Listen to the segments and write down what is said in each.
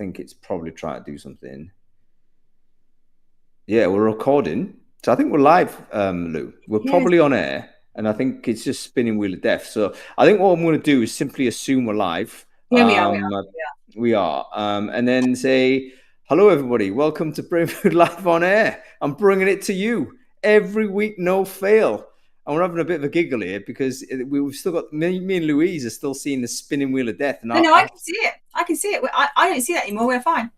think it's probably trying to do something. Yeah, we're recording. So I think we're live, Lou. We're probably on air, and I think it's just spinning wheel of death. So I think what I'm going to do is simply assume we're live. Yeah, we are. We are. And then say, hello, everybody. Welcome to Brainfood Live on Air. I'm bringing it to you every week, no fail. And we're having a bit of a giggle here because we've still got me and Louise are still seeing the spinning wheel of death. And No, I can see it. I can see it. I don't see that anymore. We're fine.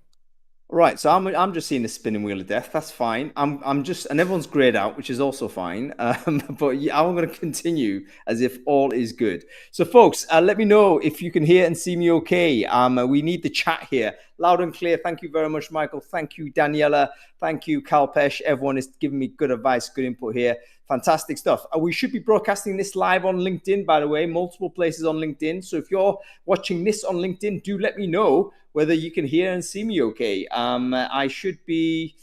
Right, so I'm just seeing the spinning wheel of death. That's fine. I'm just, and everyone's grayed out, which is also fine. But yeah, I'm going to continue as if all is good. So, folks, let me know if you can hear and see me okay. We need the chat here, loud and clear. Thank you very much, Michael. Thank you, Daniela. Thank you, Kalpesh. Everyone is giving me good advice, good input here. Fantastic stuff. We should be broadcasting this live on LinkedIn, by the way, multiple places on LinkedIn. So if you're watching this on LinkedIn, do let me know whether you can hear and see me okay. I should be,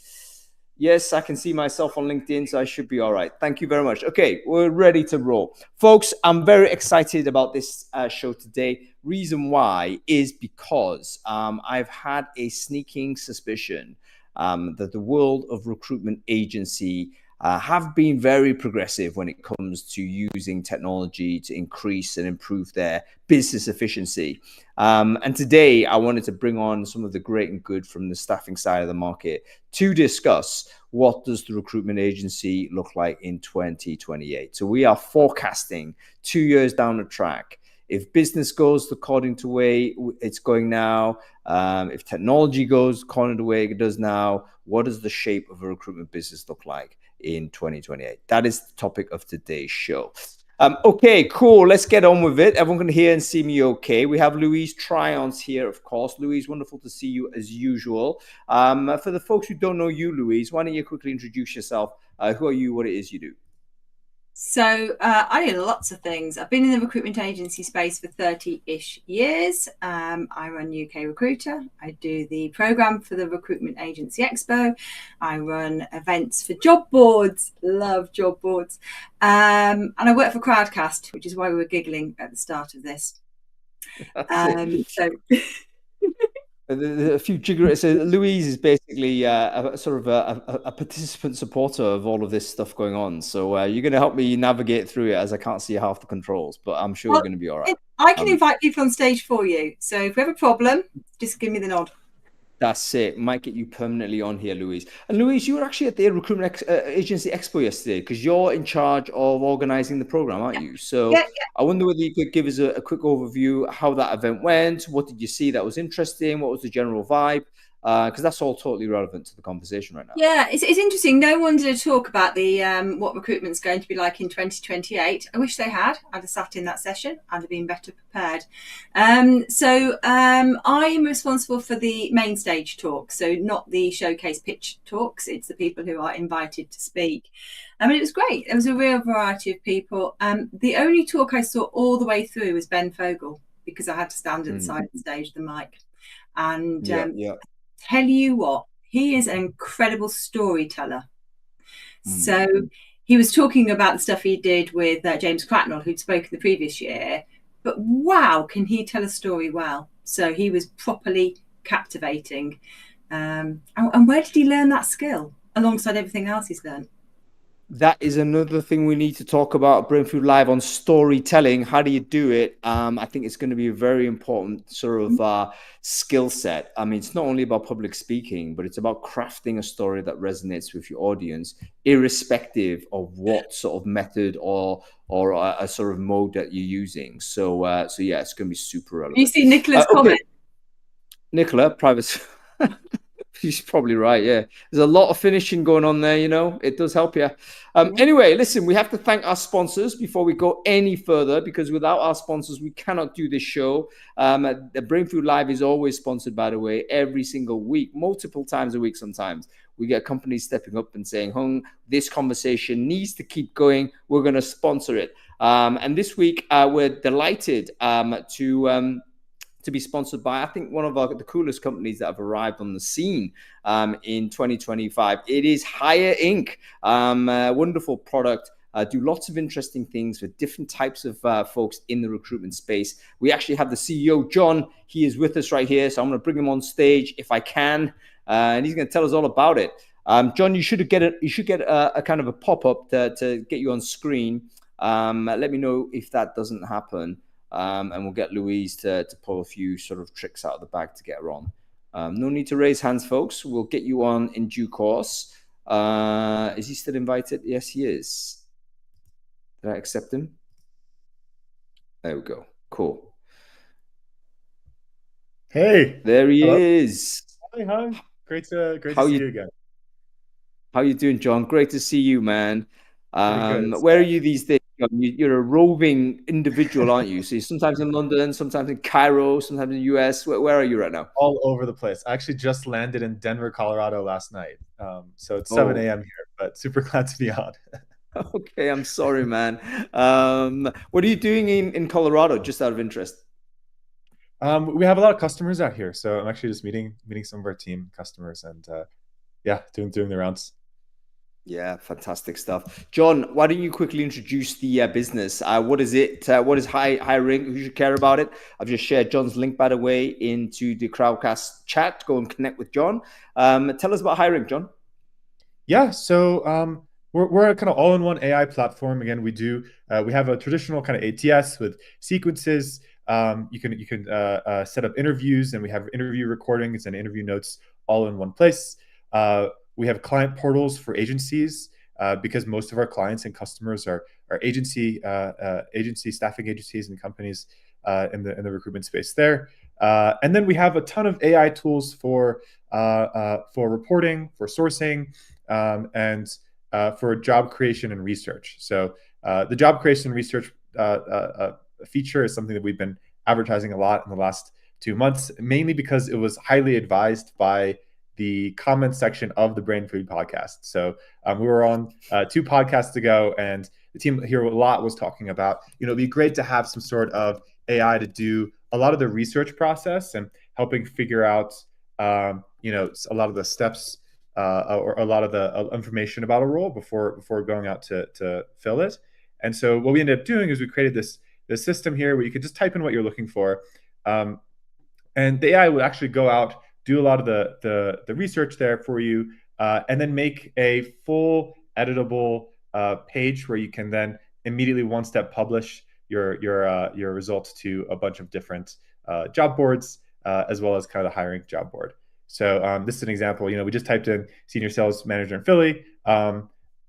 yes, I can see myself on LinkedIn, so I should be all right. Thank you very much. Okay, we're ready to roll. Folks, I'm very excited about this show today. Reason why is because I've had a sneaking suspicion that the world of recruitment agency have been very progressive when it comes to using technology to increase and improve their business efficiency. And today I wanted to bring on some of the great and good from the staffing side of the market to discuss what does the recruitment agency look like in 2028. So we are forecasting 2 years down the track. If business goes according to the way it's going now, if technology goes according to the way it does now, what does the shape of a recruitment business look like in 2028? That is the topic of today's show. Okay, cool. Let's get on with it. Everyone can hear and see me okay. We have Louise Tryons here, of course. Louise, wonderful to see you as usual. For the folks who don't know you, Louise, why don't you quickly introduce yourself? Who are you? What it is you do? So I do lots of things. I've been in the recruitment agency space for 30-ish years. I run UK Recruiter. I do the program for the Recruitment Agency Expo. I run events for job boards. Love job boards. And I work for Crowdcast, which is why we were giggling at the start of this. A few jiggers. So Louise is basically a sort of a participant supporter of all of this stuff going on. So you're going to help me navigate through it as I can't see half the controls, but I'm sure we're going to be all right. I can invite people on stage for you. So if we have a problem, just give me the nod. That's it. Might get you permanently on here, Louise. And Louise, you were actually at the Recruitment Agency Expo yesterday because you're in charge of organizing the program, aren't you? So I wonder whether you could give us a quick overview how that event went. What did you see that was interesting? What was the general vibe? Because that's all totally relevant to the conversation right now. Yeah, it's interesting. No one did talk about the what recruitment's going to be like in 2028. I wish they had. I'd have sat in that session. I'd have been better prepared. So I am responsible for the main stage talk, so not the showcase pitch talks. It's the people who are invited to speak. I mean, it was great. There was a real variety of people. The only talk I saw all the way through was Ben Fogel because I had to stand at the side of the stage, the mic, and tell you what, he is an incredible storyteller. So he was talking about the stuff he did with James Cracknell, who'd spoken the previous year, but wow, can he tell a story well? So he was properly captivating. And where did he learn that skill alongside everything else he's learned? That is another thing we need to talk about Brainfood Live on storytelling. How do you do it? I think it's going to be a very important sort of skill set. I mean, it's not only about public speaking, but it's about crafting a story that resonates with your audience, irrespective of what sort of method or a sort of mode that you're using. So yeah, it's going to be super relevant. You see Nicola's comment? Nicola, private. She's probably right. Yeah, there's a lot of finishing going on there. You know, it does help you. Anyway, listen, we have to thank our sponsors before we go any further, because without our sponsors, we cannot do this show. The Brainfood Live is always sponsored, by the way, every single week, multiple times a week. Sometimes we get companies stepping up and saying, "Hung, this conversation needs to keep going. We're going to sponsor it." And this week, we're delighted to be sponsored by, I think, one of the coolest companies that have arrived on the scene in 2025. It is Hire Inc. Wonderful product do lots of interesting things with different types of folks in the recruitment space. We actually have the CEO, John. He is with us right here, so I'm going to bring him on stage if I can, and he's going to tell us all about it. John, you should get a kind of a pop-up to get you on screen. Let me know if that doesn't happen, and we'll get Louise to pull a few sort of tricks out of the bag to get her on. No need to raise hands, folks. We'll get you on in due course. Is he still invited? Yes, he is. Did I accept him? There we go. Cool. Hey. There he is. Hi. Great to see you again. How you doing, John? Great to see you, man. Good. Where are you these days? You're a roving individual, aren't you? So you're sometimes in London, sometimes in Cairo, sometimes in the US. Where are you right now? All over the place. I actually just landed in Denver, Colorado last night. So it's 7 a.m. here, but super glad to be on. Okay, I'm sorry, man. What are you doing in Colorado, just out of interest? We have a lot of customers out here, so I'm actually just meeting some of our team customers, and doing the rounds. Yeah, fantastic stuff. John, why don't you quickly introduce the business? What is it? What is hiring? Who should care about it? I've just shared John's link, by the way, into the Crowdcast chat. Go and connect with John. Tell us about hiring, John. Yeah, so we're a kind of all-in-one AI platform. Again, we have a traditional kind of ATS with sequences. You can set up interviews, and we have interview recordings and interview notes all in one place. We have client portals for agencies because most of our clients and customers are staffing agencies and companies in the recruitment space there. And then we have a ton of AI tools for reporting, for sourcing, and for job creation and research. So the job creation and research feature is something that we've been advertising a lot in the last 2 months, mainly because it was highly advised by the comment section of the Brain Food podcast. So we were on 2 podcasts ago, and the team here a lot was talking about, it'd be great to have some sort of AI to do a lot of the research process and helping figure out, a lot of the steps or a lot of the information about a role before going out to fill it. And so what we ended up doing is we created this system here where you could just type in what you're looking for, and the AI would actually go out, do a lot of the research there for you, and then make a full editable page where you can then immediately one-step publish your results to a bunch of different job boards, as well as kind of the hiring job board. So this is an example. We just typed in senior sales manager in Philly.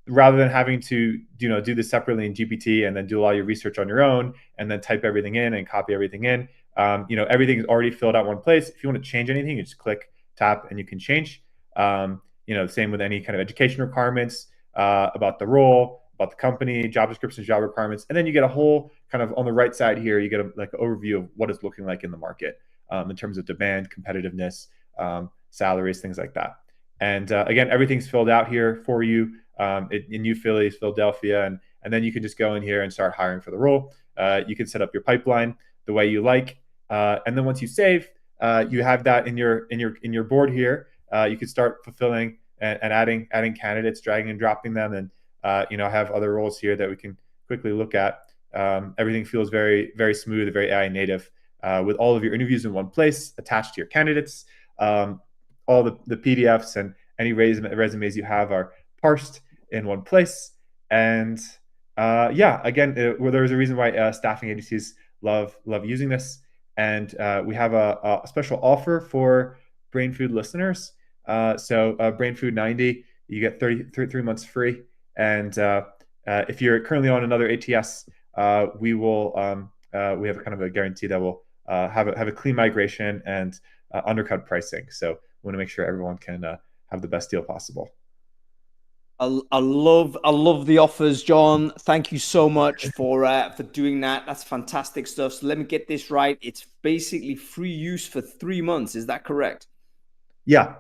Rather than having to do this separately in GPT and then do a lot of your research on your own and then type everything in and copy everything in, everything is already filled out one place. If you want to change anything, you just click, tap, and you can change. Same with any kind of education requirements about the role, about the company, job descriptions, job requirements, and then you get a whole kind of on the right side here, you get an overview of what it's looking like in the market in terms of demand, competitiveness, salaries, things like that. And again, everything's filled out here for you in New Philly, Philadelphia, and then you can just go in here and start hiring for the role. You can set up your pipeline the way you like, and then once you save, you have that in your board here. You can start fulfilling and adding candidates, dragging and dropping them, and I have other roles here that we can quickly look at. Everything feels very, very smooth, very AI native, with all of your interviews in one place, attached to your candidates. All the PDFs and any resumes you have are parsed in one place. And again, there's a reason why staffing agencies love using this. And we have a special offer for Brain Food listeners. So Brain Food 90, you get 3 months free. And if you're currently on another ATS, we have kind of a guarantee that we'll have a clean migration and undercut pricing. So we want to make sure everyone can have the best deal possible. I love the offers, John. Thank you so much for doing that. That's fantastic stuff. So let me get this right. It's basically free use for 3 months. Is that correct? Yeah.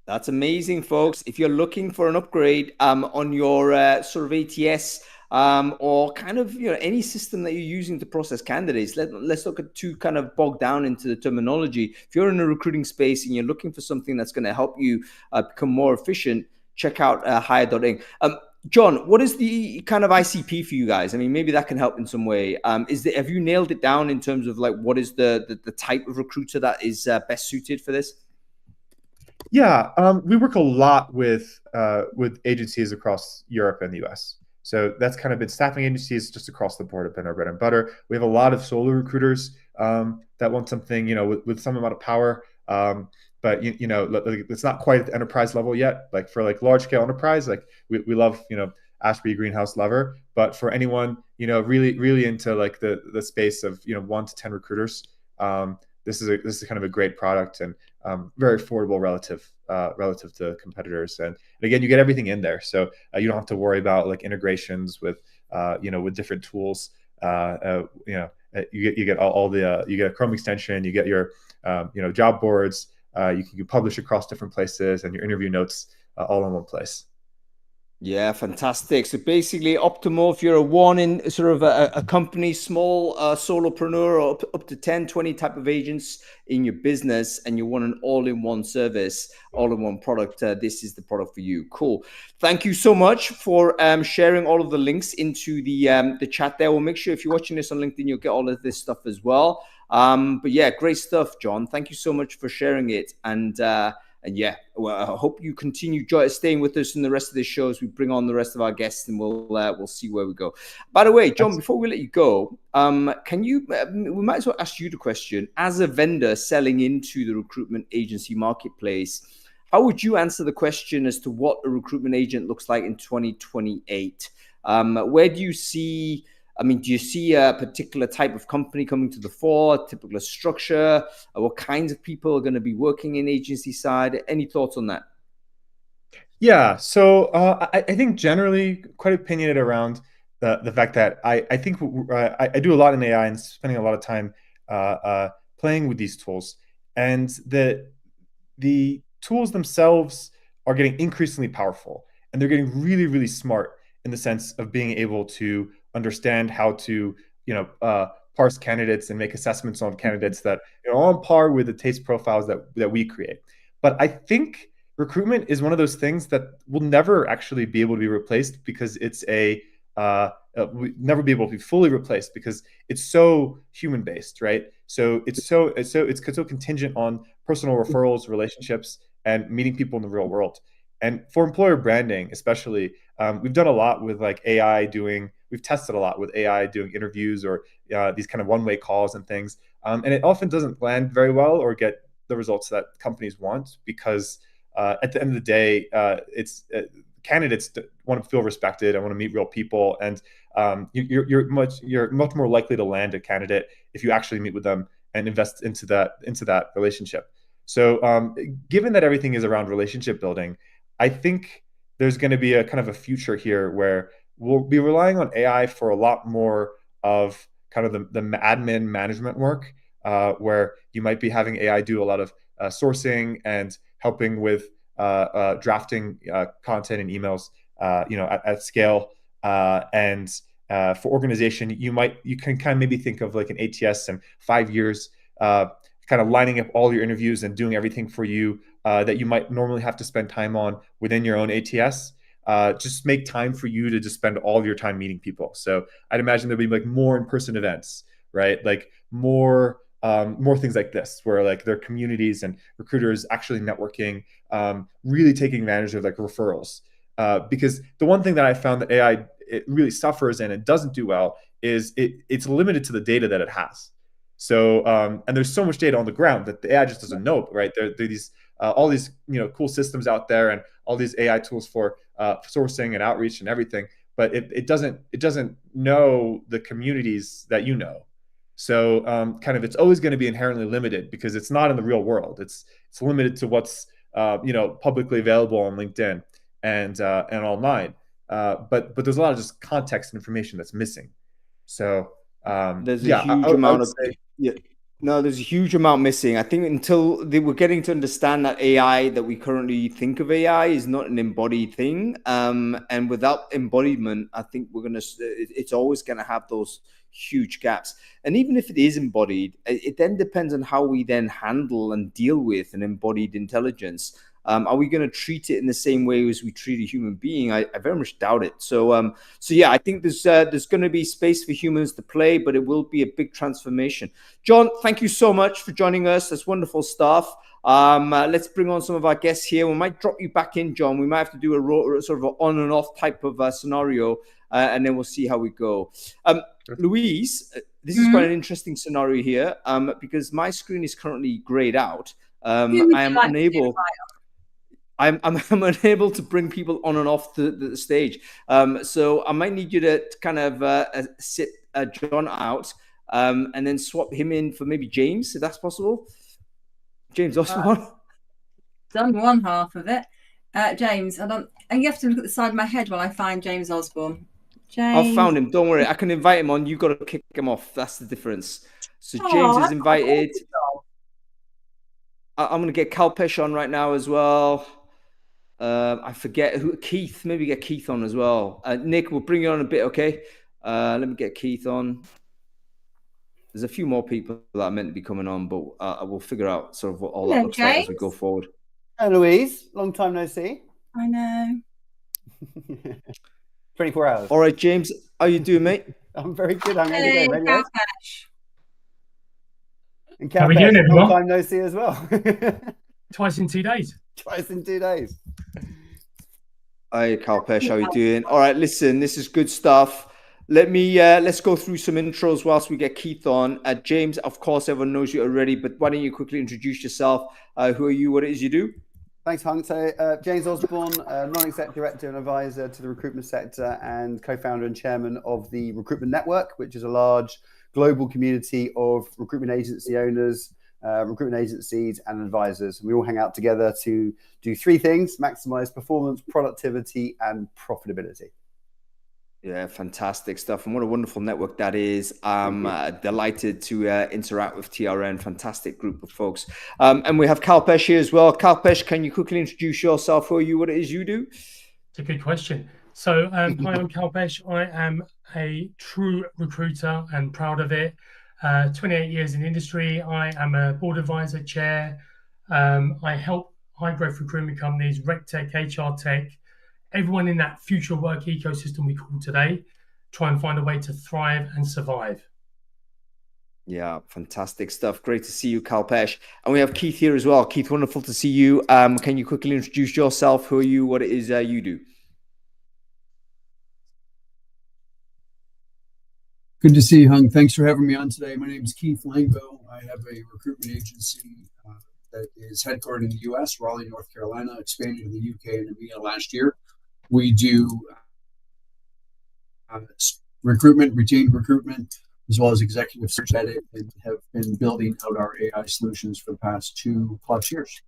That's amazing, folks. If you're looking for an upgrade on your sort of ATS or kind of any system that you're using to process candidates, let's look at 2 kind of bogged down into the terminology. If you're in a recruiting space and you're looking for something that's going to help you become more efficient, check out hire.ing. John, what is the kind of ICP for you guys? I mean, maybe that can help in some way. Have you nailed it down in terms of like what is the type of recruiter that is best suited for this? Yeah, we work a lot with agencies across Europe and the US. So that's kind of been staffing agencies just across the board have been our bread and butter. We have a lot of solo recruiters that want something, with some amount of power. But it's not quite at the enterprise level yet. Like for like large scale enterprise, like we love, Ashby Greenhouse Lever. But for anyone, really, really into like the space of 1 to 10 recruiters, this is kind of a great product and very affordable relative to competitors. And again, you get everything in there, so you don't have to worry about like integrations with with different tools. You get all the you get a Chrome extension, you get your job boards. You can publish across different places and your interview notes all in one place. Yeah, fantastic. So basically, optimal if you're a one in sort of a company, small solopreneur, or up to 10, 20 type of agents in your business, and you want an all-in-one service, all-in-one product, this is the product for you. Cool. Thank you so much for sharing all of the links into the chat there. We'll make sure if you're watching this on LinkedIn, you'll get all of this stuff as well. But yeah, great stuff, John. Thank you so much for sharing it. And yeah, well, I hope you continue staying with us in the rest of the show as we bring on the rest of our guests, and we'll see where we go. By the way, John, before we let you go, can you? We might as well ask you the question: as a vendor selling into the recruitment agency marketplace, how would you answer the question as to what a recruitment agent looks like in 2028? Where do you see? I mean, do you see a particular type of company coming to the fore, a typical structure? What kinds of people are going to be working in agency side? Any thoughts on that? Yeah, so I think generally quite opinionated around the fact that I think I do a lot in AI and spending a lot of time playing with these tools, and the tools themselves are getting increasingly powerful, and they're getting really, really smart in the sense of being able to understand how to parse candidates and make assessments on candidates that are on par with the taste profiles that we create. But I think recruitment is one of those things that will never actually be able to be replaced, because it's never be able to be fully replaced because it's so human based, right? So it's so contingent on personal referrals, relationships, and meeting people in the real world. And for employer branding, especially, we've done a lot with like we've tested a lot with AI doing interviews or these kind of one-way calls and things. And it often doesn't land very well or get the results that companies want, because at the end of the day, candidates want to feel respected and want to meet real people. And you're much more likely to land a candidate if you actually meet with them and invest into that relationship. So given that everything is around relationship building, I think there's going to be a kind of a future here where we'll be relying on AI for a lot more of kind of the admin management work, where you might be having AI do a lot of sourcing and helping with drafting content and emails, at scale. And for organization, you can kind of maybe think of like an ATS in 5 years, kind of lining up all your interviews and doing everything for you that you might normally have to spend time on within your own ATS. Just make time for you to just spend all of your time meeting people. So I'd imagine there'll be like more in-person events, right? Like more things like this, where like there are communities and recruiters actually networking, really taking advantage of like referrals. Because the one thing that I found that AI it really suffers and it doesn't do well is it's limited to the data that it has. So and there's so much data on the ground that the AI just doesn't know, right? There are these all these cool systems out there and all these AI tools for sourcing and outreach and everything, but it doesn't know the communities that you know. So kind of it's always going to be inherently limited because it's not in the real world. It's limited to what's publicly available on LinkedIn and online. But there's a lot of just context and information that's missing. So there's a huge amount of there's a huge amount missing. I think until we're getting to understand that AI that we currently think of AI is not an embodied thing. And without embodiment, I think it's always gonna have those huge gaps. And even if it is embodied, it then depends on how we then handle and deal with an embodied intelligence. Are we going to treat it in the same way as we treat a human being? I very much doubt it. So yeah, I think there's going to be space for humans to play, but it will be a big transformation. John, thank you so much for joining us. That's wonderful stuff. Let's bring on some of our guests here. We might drop you back in, John. We might have to do a sort of an on and off type of scenario, and then we'll see how we go. Louise, this is quite an interesting scenario here, because my screen is currently grayed out. I am unable. I'm unable to bring people on and off the stage. So I might need you to kind of sit John out, and then swap him in for maybe James, if that's possible. James Osborne. Done one half of it. James, and you have to look at the side of my head while I find James Osborne. James. I've found him. Don't worry. I can invite him on. You've got to kick him off. That's the difference. So James is invited. I'm going to get Kalpesh on right now as well. I forget who. Keith. Maybe get Keith on as well. Nick, we'll bring you on a bit, okay? Let me get Keith on. There's a few more people that are meant to be coming on, but I will figure out sort of what all that looks like as we go forward. Hi, Louise. Long time no see. I know. 24 hours. All right, James. How you doing, mate? I'm very good. I'm really good. Kalpesh. And Kalpesh, long time no see as well. Twice in 2 days. Twice in 2 days. Hi, Kalpesh. How you doing? All right, listen, this is good stuff. Let's go through some intros whilst we get Keith on. James, of course, everyone knows you already, but why don't you quickly introduce yourself? Who are you? What it is you do? Thanks, Hung. So, James Osborne, non-exec director and advisor to the recruitment sector and co-founder and chairman of the Recruitment Network, which is a large global community of recruitment agency owners, recruitment agencies and advisors. We all hang out together to do three things: maximize performance, productivity, and profitability. Yeah, fantastic stuff. And what a wonderful network that is. I'm delighted to interact with TRN. Fantastic group of folks. And we have Kalpesh here as well. Kalpesh, can you quickly introduce yourself? Who are you? What it is you do? It's a good question. So, hi, I'm Kalpesh. I am a true recruiter and proud of it. 28 years in industry. I am a board advisor, chair. I help high growth recruitment companies, rec tech, HR tech, everyone in that future work ecosystem we call today, try and find a way to thrive and survive. Yeah, fantastic stuff. Great to see you, Kalpesh. And we have Keith here as well. Keith, wonderful to see you. Can you quickly introduce yourself? Who are you? What it is you do? Good to see you, Hung. Thanks for having me on today. My name is Keith Langbo. I have a recruitment agency that is headquartered in the U.S., Raleigh, North Carolina, expanded to the U.K. and EMEA last year. We do recruitment, retained recruitment, as well as executive search edit, and have been building out our AI solutions for the past 2+ years.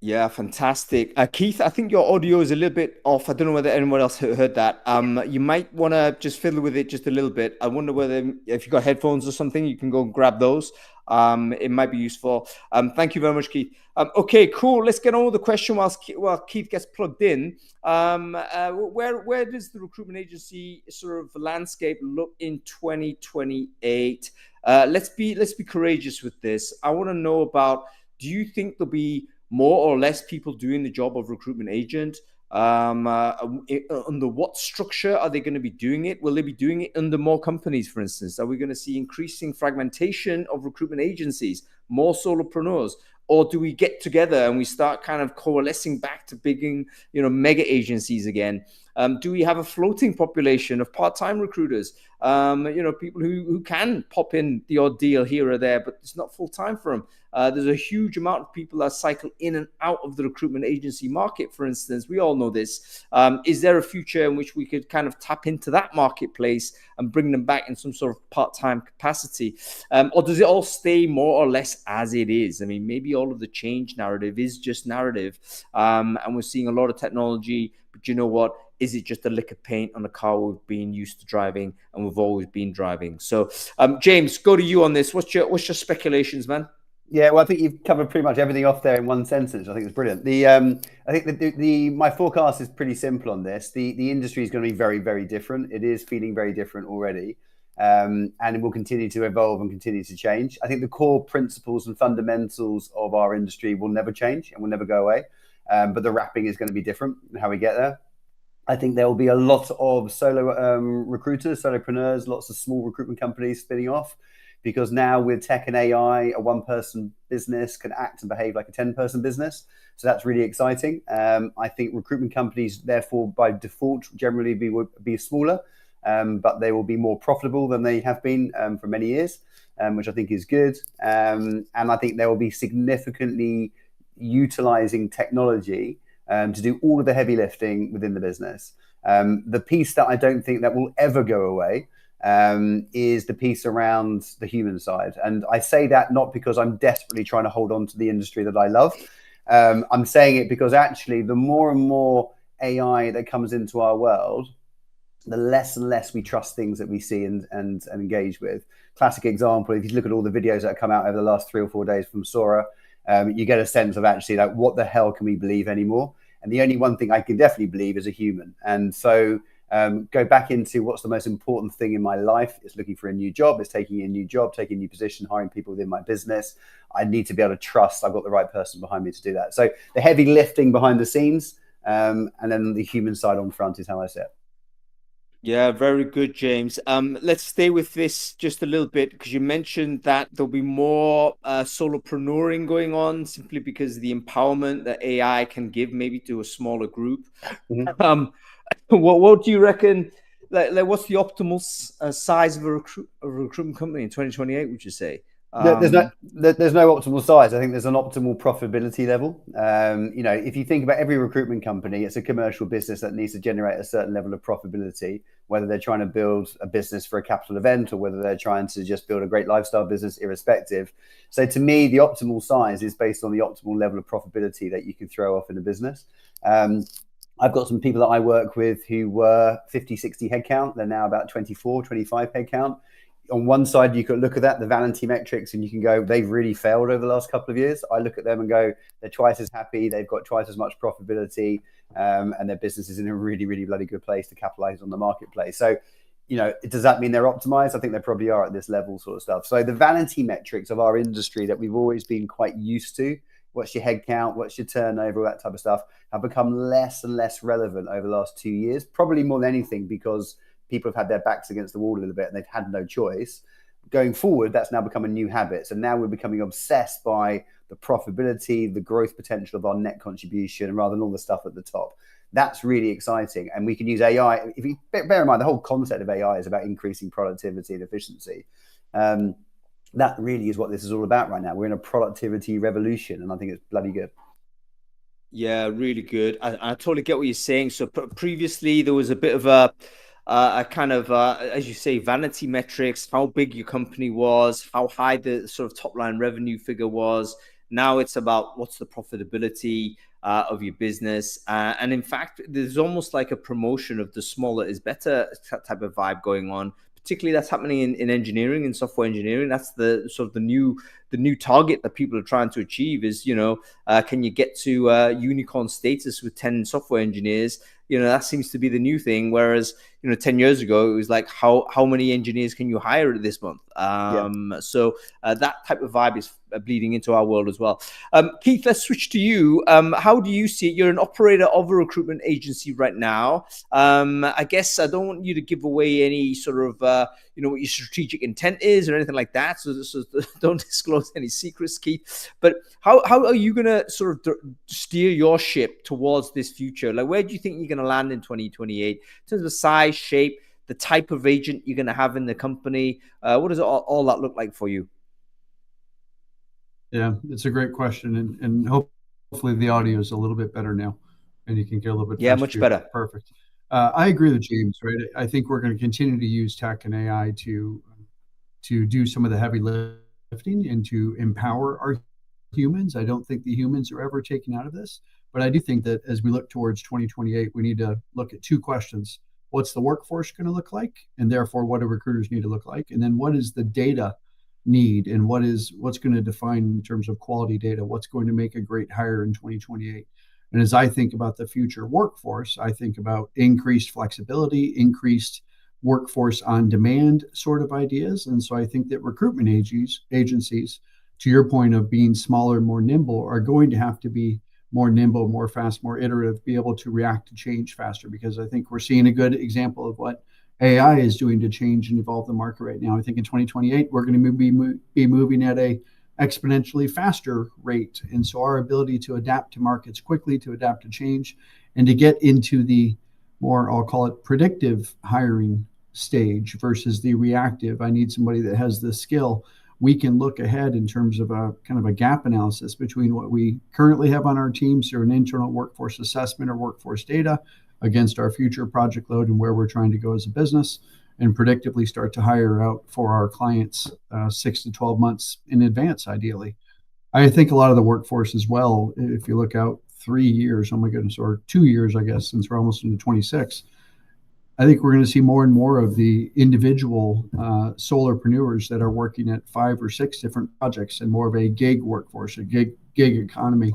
Yeah, fantastic. Keith, I think your audio is a little bit off. I don't know whether anyone else heard that. You might want to just fiddle with it just a little bit. I wonder whether if you've got headphones or something, you can go and grab those. It might be useful. Thank you very much, Keith. Okay, cool. Let's get on with the question while Keith gets plugged in. Where does the recruitment agency sort of landscape look in 2028? Let's be courageous with this. I want to know about, do you think there'll be more or less people doing the job of recruitment agent? Under what structure are they going to be doing it? Will they be doing it under more companies, for instance? Are we going to see increasing fragmentation of recruitment agencies, more solopreneurs? Or do we get together and we start kind of coalescing back to big, mega agencies again? Do we have a floating population of part-time recruiters? People who can pop in the odd deal here or there, but it's not full-time for them. There's a huge amount of people that cycle in and out of the recruitment agency market, for instance. We all know this. Is there a future in which we could kind of tap into that marketplace and bring them back in some sort of part-time capacity? Or does it all stay more or less as it is? I mean, maybe all of the change narrative is just narrative. And we're seeing a lot of technology, but you know what? Is it just a lick of paint on a car we've been used to driving and we've always been driving? So, James, go to you on this. What's your speculations, man? Yeah, well, I think you've covered pretty much everything off there in one sentence. I think it's brilliant. I think my forecast is pretty simple on this. The industry is going to be very, very different. It is feeling very different already, and it will continue to evolve and continue to change. I think the core principles and fundamentals of our industry will never change and will never go away. but the wrapping is going to be different in how we get there. I think there will be a lot of solo recruiters, solopreneurs, lots of small recruitment companies spinning off, because now with tech and AI, a one-person business can act and behave like a 10-person business. So that's really exciting. I think recruitment companies, therefore, by default, generally be smaller, but they will be more profitable than they have been for many years, which I think is good. And I think they will be significantly utilizing technology to do all of the heavy lifting within the business. The piece that I don't think that will ever go away is the piece around the human side. And I say that not because I'm desperately trying to hold on to the industry that I love. I'm saying it because actually the more and more AI that comes into our world, the less and less we trust things that we see and engage with. Classic example, if you look at all the videos that have come out over the last 3 or 4 days from Sora, you get a sense of actually like, what the hell can we believe anymore? And the only one thing I can definitely believe is a human. And so go back into what's the most important thing in my life. It's looking for a new job. It's taking a new job, taking a new position, hiring people within my business. I need to be able to trust I've got the right person behind me to do that. So the heavy lifting behind the scenes, and then the human side on front is how I see it. Yeah, very good, James. Let's stay with this just a little bit, because you mentioned that there'll be more solopreneuring going on simply because of the empowerment that AI can give maybe to a smaller group. Mm-hmm. What do you reckon? Like what's the optimal size of a recruitment company in 2028? Would you say? There's no optimal size. I think there's an optimal profitability level. If you think about every recruitment company, it's a commercial business that needs to generate a certain level of profitability, whether they're trying to build a business for a capital event or whether they're trying to just build a great lifestyle business, irrespective. So to me, the optimal size is based on the optimal level of profitability that you can throw off in a business. I've got some people that I work with who were 50, 60 headcount. They're now about 24, 25 headcount. On one side, you could look at that, the vanity metrics, and you can go, they've really failed over the last couple of years. I look at them and go, they're twice as happy, they've got twice as much profitability, and their business is in a really, really bloody good place to capitalize on the marketplace. So, does that mean they're optimized? I think they probably are at this level sort of stuff. So the vanity metrics of our industry that we've always been quite used to, what's your headcount, what's your turnover, all that type of stuff, have become less and less relevant over the last 2 years, probably more than anything because people have had their backs against the wall a little bit and they've had no choice. Going forward, that's now become a new habit. So now we're becoming obsessed by the profitability, the growth potential of our net contribution, rather than all the stuff at the top. That's really exciting. And we can use AI. If you bear in mind, the whole concept of AI is about increasing productivity and efficiency. That really is what this is all about right now. We're in a productivity revolution, and I think it's bloody good. Yeah, really good. I totally get what you're saying. So previously there was a bit of a kind of, as you say, vanity metrics, how big your company was, how high the sort of top line revenue figure was. Now it's about what's the profitability of your business. And in fact, there's almost like a promotion of the smaller is better type of vibe going on. Particularly that's happening in engineering and software engineering. That's the sort of the new target that people are trying to achieve is, can you get to unicorn status with 10 software engineers? That seems to be the new thing. Whereas, 10 years ago, it was like, how many engineers can you hire this month? So that type of vibe is bleeding into our world as well. Keith, let's switch to you. How do you see it? You're an operator of a recruitment agency right now. I guess I don't want you to give away any sort of, what your strategic intent is or anything like that. So don't disclose any secrets, Keith. But how are you going to sort of steer your ship towards this future? Like, where do you think you're going to land in 2028 in terms of size, shape, the type of agent you're going to have in the company? What does all that look like for you? Yeah, it's a great question. And hopefully the audio is a little bit better now and you can get a little bit faster. Yeah, much better. Perfect. I agree with James, right? I think we're going to continue to use tech and AI to do some of the heavy lifting and to empower our humans. I don't think the humans are ever taken out of this, but I do think that as we look towards 2028, we need to look at two questions. What's the workforce going to look like? And therefore, what do recruiters need to look like? And then what is the data need? And what's going to define in terms of quality data? What's going to make a great hire in 2028? And as I think about the future workforce, I think about increased flexibility, increased workforce on demand sort of ideas. And so I think that recruitment agencies, to your point of being smaller, more nimble, are going to have to be more nimble, more fast, more iterative, be able to react to change faster, because I think we're seeing a good example of what AI is doing to change and evolve the market right now. I think in 2028, we're going to be moving at a exponentially faster rate. And so our ability to adapt to markets quickly, to adapt to change, and to get into the more, I'll call it predictive hiring stage versus the reactive. I need somebody that has this skill. We can look ahead in terms of a kind of a gap analysis between what we currently have on our teams through an internal workforce assessment or workforce data against our future project load and where we're trying to go as a business, and predictably start to hire out for our clients 6 to 12 months in advance, ideally. I think a lot of the workforce as well, if you look out 3 years, oh my goodness, or 2 years, I guess, since we're almost into 26, I think we're going to see more and more of the individual solopreneurs that are working at 5 or 6 different projects, and more of a gig workforce, a gig economy.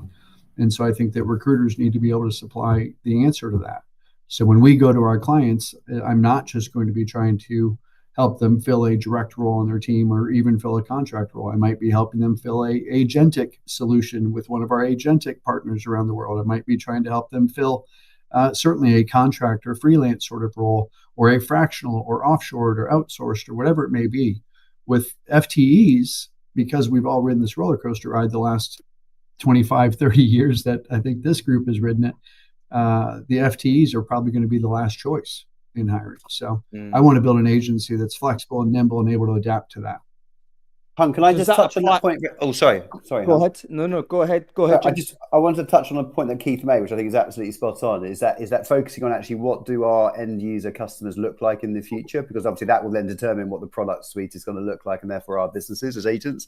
And so I think that recruiters need to be able to supply the answer to that. So when we go to our clients, I'm not just going to be trying to help them fill a direct role on their team or even fill a contract role. I might be helping them fill a agentic solution with one of our agentic partners around the world. I might be trying to help them fill certainly a contract or freelance sort of role, or a fractional or offshored or outsourced or whatever it may be. With FTEs, because we've all ridden this roller coaster ride the last 25, 30 years that I think this group has ridden it, the FTEs are probably going to be the last choice in hiring. So I want to build an agency that's flexible and nimble and able to adapt to that. Hun, can I just touch on that point? Oh, sorry. Go ahead. No, go ahead. I wanted to touch on a point that Keith made, which I think is absolutely spot on. Is that focusing on actually what do our end user customers look like in the future? Because obviously that will then determine what the product suite is going to look like, and therefore our businesses as agents.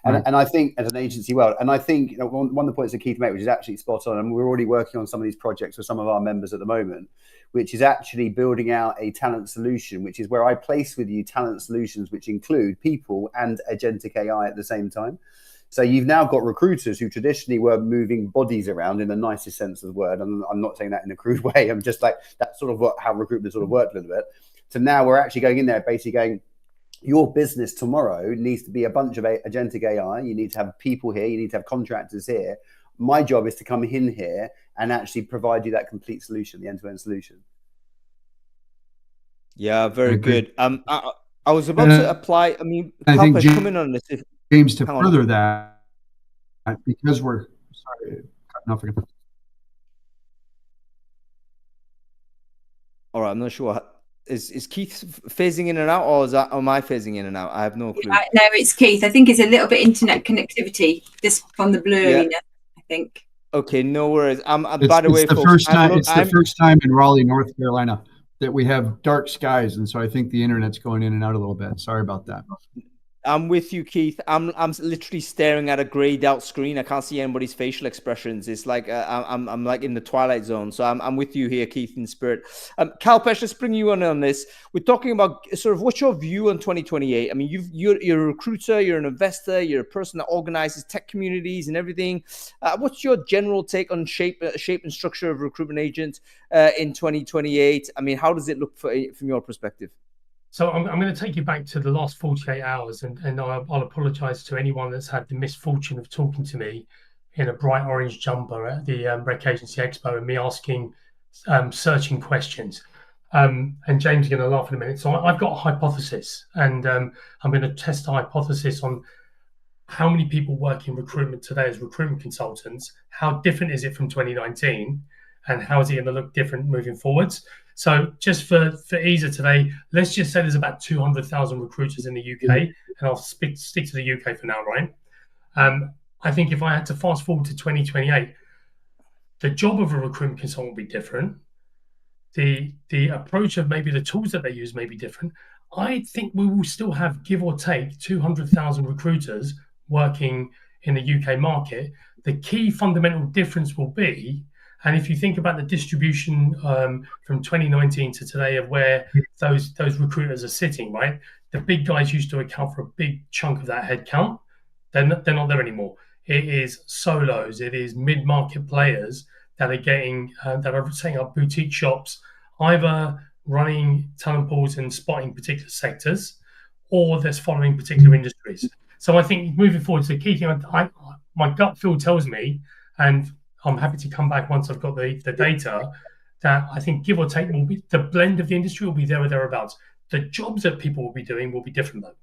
And I think as an agency world, and I think one of the points that Keith made, which is actually spot on, and we're already working on some of these projects with some of our members at the moment, which is actually building out a talent solution, which is where I place with you talent solutions, which include people and agentic AI at the same time. So you've now got recruiters who traditionally were moving bodies around in the nicest sense of the word. And I'm not saying that in a crude way. I'm just like, that's sort of how recruitment sort of worked a little bit. So now we're actually going in there, basically going, your business tomorrow needs to be a bunch of agentic AI. You need to have people here. You need to have contractors here. My job is to come in here and actually provide you that complete solution, the end-to-end solution. Yeah, very good. I was about to apply. I mean, I think come in on this. James, to further that, because we're sorry, cutting off again. All right, I'm not sure. Is Keith phasing in and out, or am I phasing in and out? I have no clue. No, it's Keith. I think it's a little bit internet connectivity, just from the blurriness, I think. Okay, no worries. By the way, it's the first time in Raleigh, North Carolina, that we have dark skies, and so I think the internet's going in and out a little bit. Sorry about that. I'm with you, Keith. I'm literally staring at a grayed out screen. I can't see anybody's facial expressions. It's like I'm like in the twilight zone. So I'm with you here, Keith, in spirit. Kalpesh, let's bring you on this. We're talking about sort of what's your view on 2028. I mean, you're a recruiter, you're an investor, you're a person that organizes tech communities and everything. What's your general take on shape and structure of recruitment agents in 2028? I mean, how does it look from your perspective? So I'm going to take you back to the last 48 hours, and I'll apologise to anyone that's had the misfortune of talking to me in a bright orange jumper at the Rec Agency Expo and me asking searching questions. And James is going to laugh in a minute. So I've got a hypothesis, and I'm going to test the hypothesis on how many people work in recruitment today as recruitment consultants, how different is it from 2019, and how is it going to look different moving forwards. So just for ease of today, let's just say there's about 200,000 recruiters in the UK, and I'll stick to the UK for now, right? I think if I had to fast forward to 2028, the job of a recruitment consultant will be different. The approach of maybe the tools that they use may be different. I think we will still have, give or take, 200,000 recruiters working in the UK market. The key fundamental difference will be, and if you think about the distribution from 2019 to today of where those recruiters are sitting, right? The big guys used to account for a big chunk of that headcount. They're not there anymore. It is solos. It is mid-market players that are that are setting up boutique shops, either running talent pools and spotting particular sectors, or they're following particular industries. So I think moving forward, the key thing, my gut feel tells me, and I'm happy to come back once I've got the data, that I think give or take will be the blend of the industry will be there or thereabouts. The jobs that people will be doing will be different though,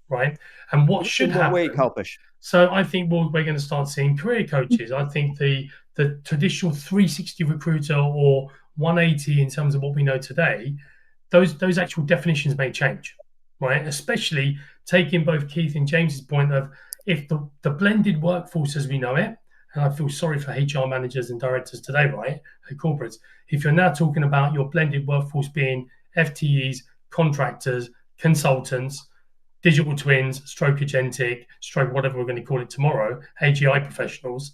right? And what should In what way, happen? Kalpesh? So I think we're going to start seeing career coaches. I think the traditional 360 recruiter or 180 in terms of what we know today, those actual definitions may change, right? Especially taking both Keith and James's point of if the blended workforce as we know it, and I feel sorry for HR managers and directors today, right, at corporates, if you're now talking about your blended workforce being FTEs, contractors, consultants, digital twins, stroke agentic, stroke whatever we're going to call it tomorrow, AGI professionals,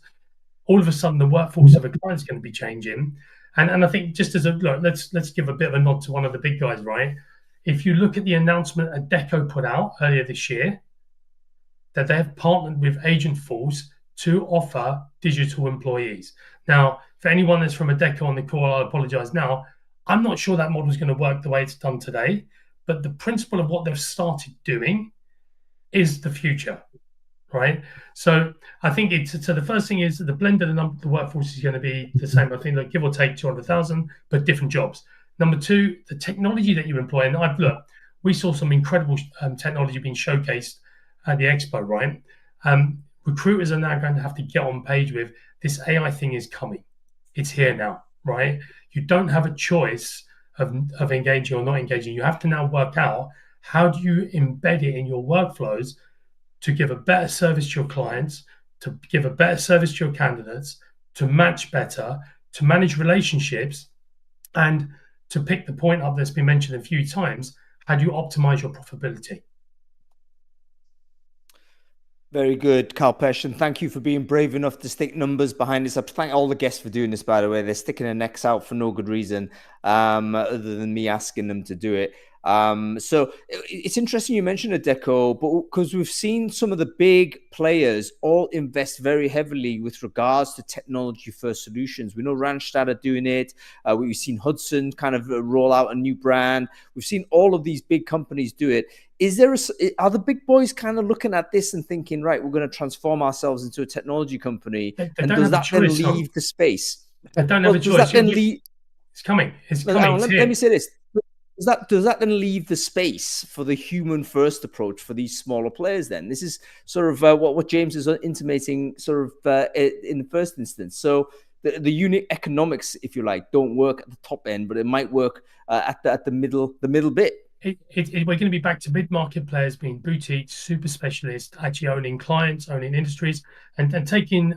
all of a sudden the workforce of a client is going to be changing. And I think just as a look, let's give a bit of a nod to one of the big guys, right? If you look at the announcement Adecco put out earlier this year, that they have partnered with Agentforce to offer digital employees. Now, for anyone that's from Adecco on the call, I apologize now. I'm not sure that model is going to work the way it's done today, but the principle of what they've started doing is the future, right? So I think so the first thing is that the blend of the workforce is going to be the same. I think, like, give or take 200,000, but different jobs. Number two, the technology that you employ. And we saw some incredible technology being showcased at the expo, right? Recruiters are now going to have to get on page with this AI thing is coming. It's here now, right? You don't have a choice of engaging or not engaging. You have to now work out how do you embed it in your workflows to give a better service to your clients, to give a better service to your candidates, to match better, to manage relationships, and to pick the point up that's been mentioned a few times, how do you optimize your profitability? Very good, Kalpesh, and thank you for being brave enough to stick numbers behind this. I thank all the guests for doing this, by the way. They're sticking their necks out for no good reason, other than me asking them to do it. So it's interesting you mentioned Adecco, but because we've seen some of the big players all invest very heavily with regards to technology-first solutions. We know Randstad are doing it. We've seen Hudson kind of roll out a new brand. We've seen all of these big companies do it. Are the big boys kind of looking at this and thinking, right, we're going to transform ourselves into a technology company? And does that then leave the space? They don't have a choice. It's coming. It's coming. Let me say this. Does that then leave the space for the human first approach for these smaller players then? This is sort of what James is intimating sort of in the first instance. So the unit economics, if you like, don't work at the top end, but it might work at the middle bit. We're going to be back to mid-market players being boutique, super specialists, actually owning clients, owning industries, and taking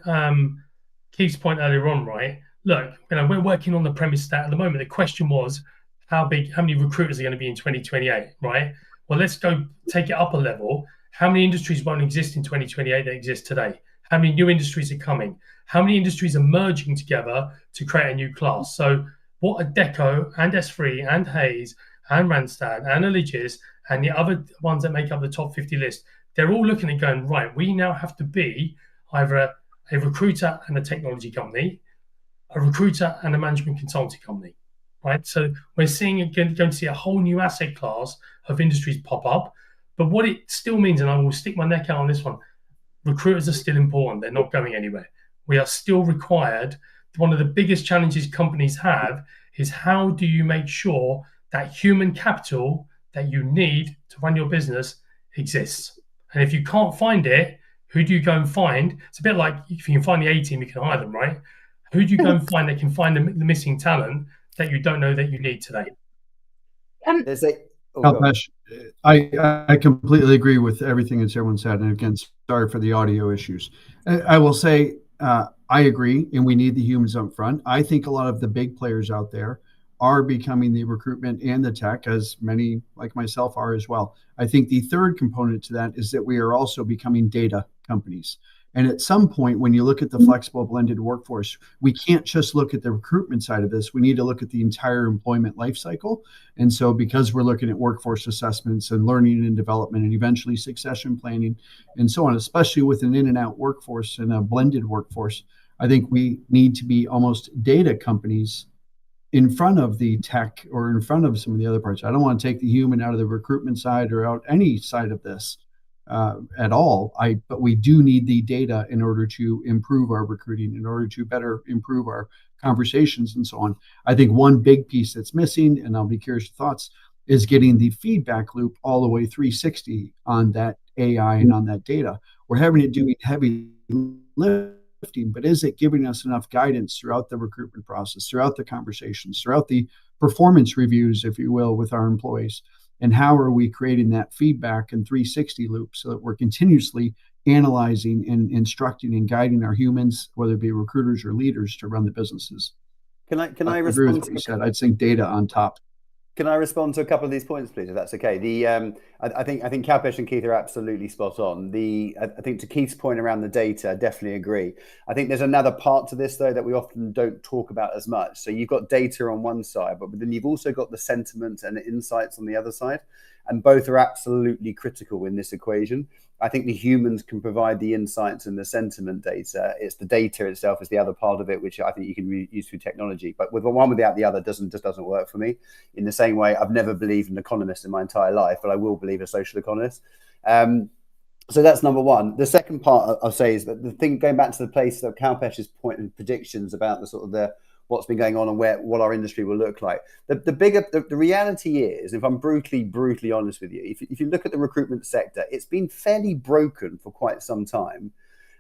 Keith's point earlier on, right? Look, we're working on the premise that at the moment the question was how many recruiters are going to be in 2028, right? Well, let's go take it up a level. How many industries won't exist in 2028 that exist today? How many new industries are coming? How many industries are merging together to create a new class? So what Adecco and S3 and Hayes and Randstad and Allegis and the other ones that make up the top 50 list, they're all looking at going, right, we now have to be either a recruiter and a technology company, a recruiter and a management consulting company, right? So we're going to see a whole new asset class of industries pop up. But what it still means, and I will stick my neck out on this one, recruiters are still important. They're not going anywhere. We are still required. One of the biggest challenges companies have is how do you make sure that human capital that you need to run your business exists? And if you can't find it, who do you go and find? It's a bit like if you can find the A-team, you can hire them, right? Who do you go and find that can find the missing talent that you don't know that you need today? I completely agree with everything that everyone said. And again, sorry for the audio issues. I will say I agree, and we need the humans up front. I think a lot of the big players out there are becoming the recruitment and the tech, as many like myself are as well. I think the third component to that is that we are also becoming data companies. And at some point, when you look at the flexible blended workforce, we can't just look at the recruitment side of this. We need to look at the entire employment life cycle. And so because we're looking at workforce assessments and learning and development and eventually succession planning and so on, especially with an in and out workforce and a blended workforce, I think we need to be almost data companies in front of the tech or in front of some of the other parts. I don't want to take the human out of the recruitment side or out any side of this. at all. But we do need the data in order to improve our recruiting, in order to better improve our conversations and so on. I think one big piece that's missing, and I'll be curious your thoughts, is getting the feedback loop all the way 360 on that AI and on that data. We're having it doing heavy lifting, but is it giving us enough guidance throughout the recruitment process, throughout the conversations, throughout the performance reviews, if you will, with our employees? And how are we creating that feedback and 360 loop so that we're continuously analyzing and instructing and guiding our humans, whether it be recruiters or leaders, to run the businesses? Can I agree respond with what you said? I'd think data on top. Can I respond to a couple of these points, please, if that's okay? I think Kalpesh and Keith are absolutely spot on. I think to Keith's point around the data, I definitely agree. I think there's another part to this, though, that we often don't talk about as much. So you've got data on one side, but then you've also got the sentiment and the insights on the other side. And both are absolutely critical in this equation. I think the humans can provide the insights and the sentiment data. It's the data itself is the other part of it, which I think you can use through technology. But with one without the other just doesn't work for me. In the same way, I've never believed an economist in my entire life, but I will believe a social economist. So that's number one. The second part I'll say is that the thing, going back to the place of Kalpesh's point and predictions about the sort of the what's been going on and what our industry will look like. The reality is, if I'm brutally honest with you, if you look at the recruitment sector, it's been fairly broken for quite some time.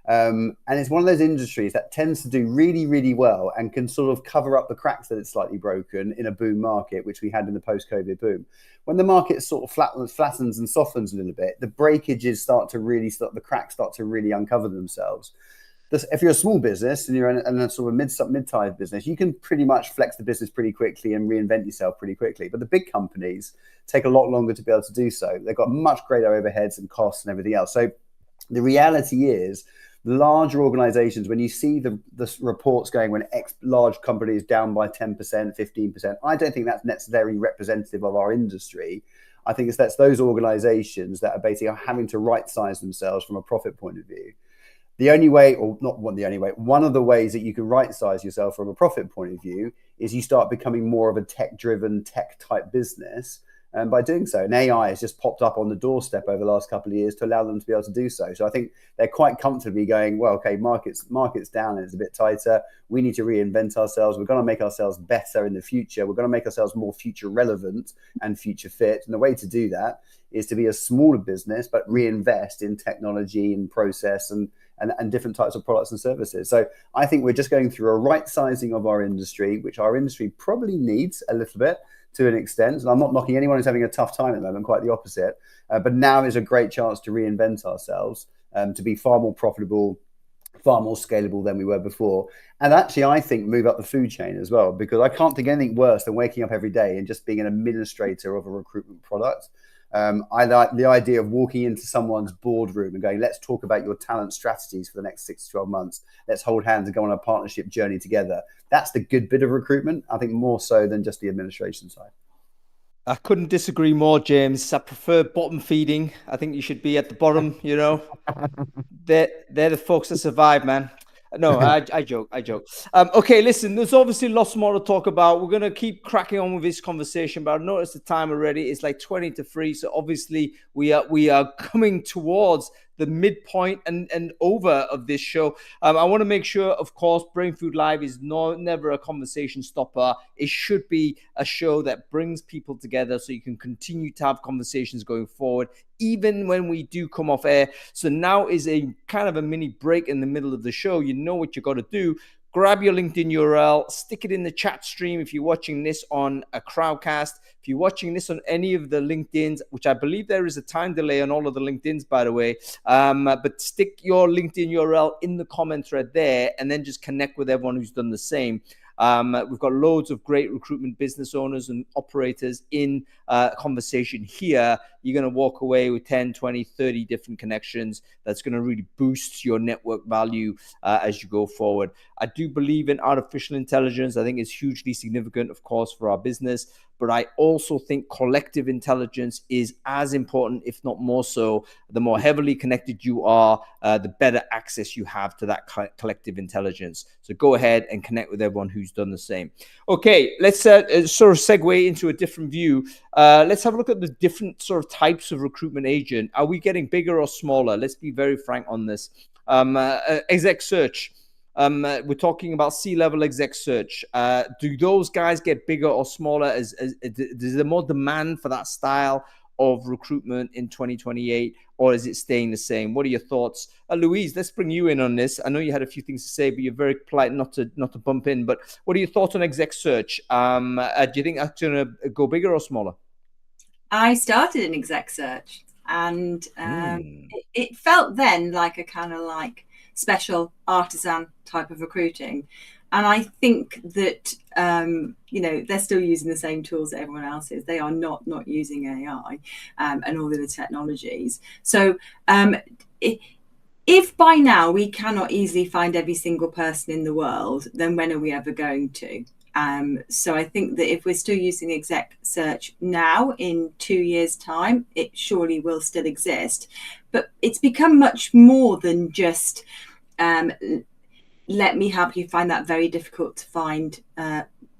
And it's one of those industries that tends to do really, really well and can sort of cover up the cracks that it's slightly broken in a boom market, which we had in the post-COVID boom. When the market sort of flattens and softens a little bit, the breakages the cracks start to really uncover themselves. If you're a small business and you're in a sort of mid-sized business, you can pretty much flex the business pretty quickly and reinvent yourself pretty quickly. But the big companies take a lot longer to be able to do so. They've got much greater overheads and costs and everything else. So the reality is, larger organizations, when you see the reports going when large companies down by 10%, 15%, I don't think that's necessarily representative of our industry. I think that's those organizations that are basically having to right-size themselves from a profit point of view. The only way, or not one, the only way, one of the ways that you can right-size yourself from a profit point of view is you start becoming more of a tech-driven, tech-type business. And by doing so, and AI has just popped up on the doorstep over the last couple of years to allow them to be able to do so. So I think they're quite comfortably going, well, okay, market's down and it's a bit tighter. We need to reinvent ourselves. We're going to make ourselves better in the future. We're going to make ourselves more future relevant and future fit. And the way to do that is to be a smaller business, but reinvest in technology and process and different types of products and services. So I think we're just going through a right sizing of our industry, which our industry probably needs a little bit to an extent. And I'm not knocking anyone who's having a tough time at the moment, quite the opposite. But now is a great chance to reinvent ourselves, to be far more profitable, far more scalable than we were before. And actually, I think move up the food chain as well, because I can't think anything worse than waking up every day and just being an administrator of a recruitment product. I like the idea of walking into someone's boardroom and going, let's talk about your talent strategies for the next 6 to 12 months. Let's hold hands and go on a partnership journey together. That's the good bit of recruitment, I think, more so than just the administration side. I couldn't disagree more, James. I prefer bottom feeding. I think you should be at the bottom, you know. They're the folks that survive, man. No, I joke. Okay, listen, there's obviously lots more to talk about. We're going to keep cracking on with this conversation, but I've noticed the time already. It's like 20 to 3. So obviously we are coming towards the midpoint and over of this show. I want to make sure, of course, Brain Food Live is never a conversation stopper. It should be a show that brings people together so you can continue to have conversations going forward, even when we do come off air. So now is a kind of a mini break in the middle of the show. You know what you got to do. Grab your LinkedIn URL, stick it in the chat stream if you're watching this on a Crowdcast. If you're watching this on any of the LinkedIns, which I believe there is a time delay on all of the LinkedIns, by the way, but stick your LinkedIn URL in the comment thread there and then just connect with everyone who's done the same. We've got loads of great recruitment business owners and operators in conversation here. You're going to walk away with 10, 20, 30 different connections. That's going to really boost your network value as you go forward. I do believe in artificial intelligence. I think it's hugely significant, of course, for our business. but I also think collective intelligence is as important, if not more so. The more heavily connected you are, the better access you have to that collective intelligence. So go ahead and connect with everyone who's done the same. Okay, let's sort of segue into a different view. Let's have a look at the different sort of types of recruitment agent. Are we getting bigger or smaller? Let's be very frank on this. Exec search. We're talking about C-level exec search. Do those guys get bigger or smaller? Is there more demand for that style of recruitment in 2028, or is it staying the same? What are your thoughts? Louise, let's bring you in on this. I know you had a few things to say, but you're very polite not to bump in. But what are your thoughts on exec search? Do you think that's going to go bigger or smaller? I started an exec search, and it felt then like a kind of like special artisan type of recruiting. And I think that, they're still using the same tools that everyone else is. They are not using AI and all the other technologies. So if by now we cannot easily find every single person in the world, then when are we ever going to? So I think that if we're still using exec search now, in 2 years' time, it surely will still exist. But it's become much more than just let me help you find that very difficult to find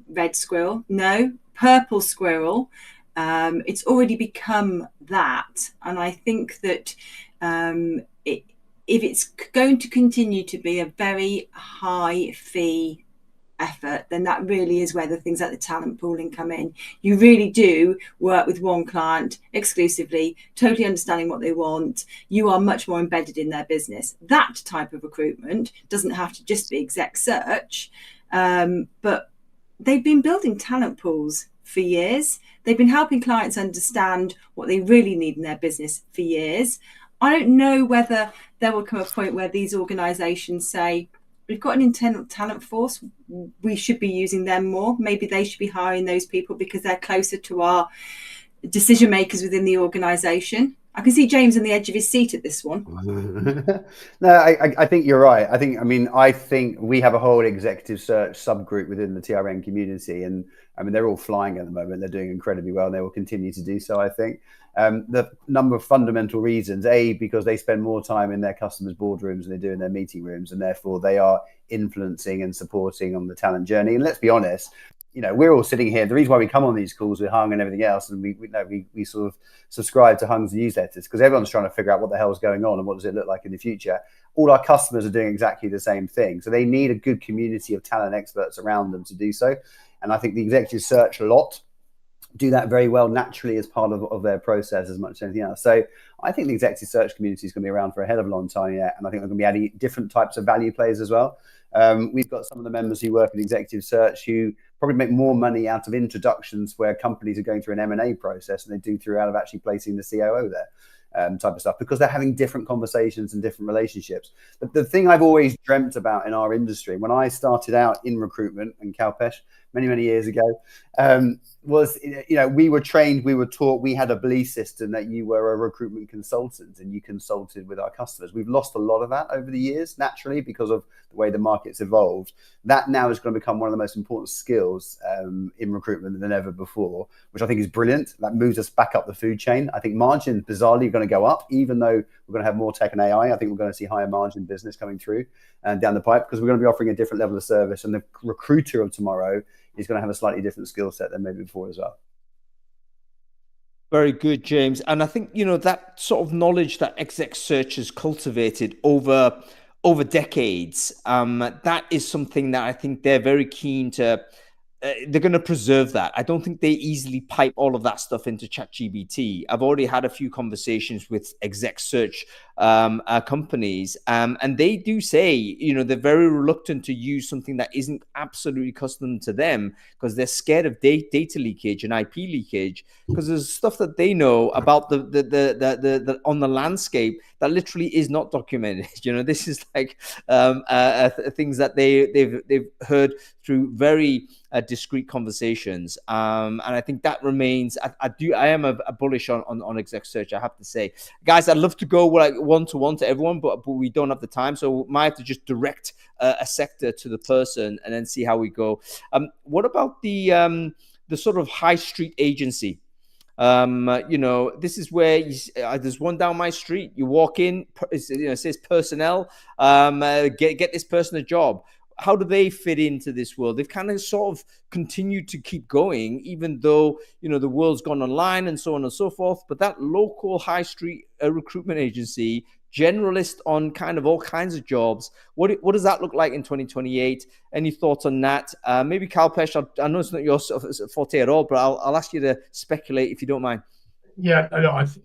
red squirrel. No, purple squirrel. It's already become that. And I think that if it's going to continue to be a very high fee effort, then that really is where the things like the talent pooling come in. You really do work with one client exclusively, totally understanding what they want. You are much more embedded in their business. That type of recruitment doesn't have to just be exec search, but they've been building talent pools for years. They've been helping clients understand what they really need in their business for years. I don't know whether there will come a point where these organizations say, we've got an internal talent force, we should be using them more. Maybe they should be hiring those people because they're closer to our decision makers within the organization. I can see James on the edge of his seat at this one. No, I think you're right. I think we have a whole executive search subgroup within the TRN community, and I mean they're all flying at the moment. They're doing incredibly well, and they will continue to do so. I think the number of fundamental reasons: A, because they spend more time in their customers' boardrooms than they do in their meeting rooms, and therefore they are influencing and supporting on the talent journey. And let's be honest, we're all sitting here. The reason why we come on these calls with Hung and everything else, and we sort of subscribe to Hung's newsletters, because everyone's trying to figure out what the hell is going on and what does it look like in the future. All our customers are doing exactly the same thing. So they need a good community of talent experts around them to do so. And I think the executive search lot do that very well naturally as part of their process as much as anything else. So I think the executive search community is going to be around for a hell of a long time yet. And I think they're going to be adding different types of value players as well. We've got some of the members who work in executive search who probably make more money out of introductions where companies are going through an M&A process than they do throughout of actually placing the COO there. Type of stuff, because they're having different conversations and different relationships. But the thing I've always dreamt about in our industry, when I started out in recruitment in Calpesh many years ago, was, we were trained, we were taught, we had a belief system that you were a recruitment consultant and you consulted with our customers. We've lost a lot of that over the years, naturally, because of the way the market's evolved. That now is going to become one of the most important skills in recruitment than ever before, which I think is brilliant. That moves us back up the food chain. I think margin, bizarrely, are going to go up, even though we're going to have more tech and AI. I think we're going to see higher margin business coming through and down the pipe, because we're going to be offering a different level of service, and the recruiter of tomorrow is going to have a slightly different skill set than maybe before as well. Very good, James. And I think, that sort of knowledge that exec search has cultivated over decades, that is something that I think they're very keen to, they're going to preserve that. I don't think they easily pipe all of that stuff into ChatGPT. I've already had a few conversations with exec search companies, and they do say, they're very reluctant to use something that isn't absolutely custom to them, because they're scared of data leakage and IP leakage, because there's stuff that they know about the on the landscape that literally is not documented. This is like things that they've heard through very discrete conversations, and I think that remains. I am a bullish on exec search, I have to say. Guys, I'd love to go like one-to-one to everyone, but we don't have the time, so we might have to just direct a sector to the person and then see how we go. What about the the sort of high street agency. This is where there's one down my street. You walk in, it says personnel, get this person a job. How do they fit into this world? They've kind of sort of continued to keep going, even though, the world's gone online and so on and so forth. But that local high street recruitment agency, generalist on kind of all kinds of jobs, what does that look like in 2028? Any thoughts on that? Maybe Kalpesh, I know it's not your forte at all, but I'll ask you to speculate if you don't mind. Yeah,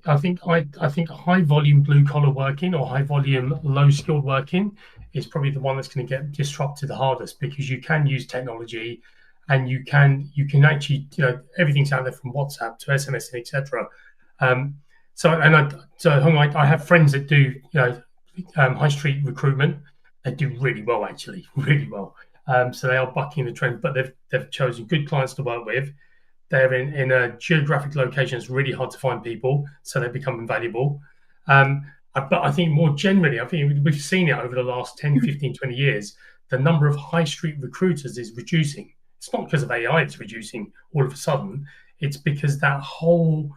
I think high volume blue collar working or high volume low skilled working is probably the one that's going to get disrupted the hardest, because you can use technology, and you can actually, everything's out there from WhatsApp to SMS, etc. I have friends that do high street recruitment. They do really well, actually, really well. So they are bucking the trend, but they've chosen good clients to work with. They're in a geographic location that's really hard to find people, so they become invaluable. But I think more generally, I think we've seen it over the last 10, 15, 20 years, the number of high street recruiters is reducing. It's not because of AI it's reducing all of a sudden. It's because that whole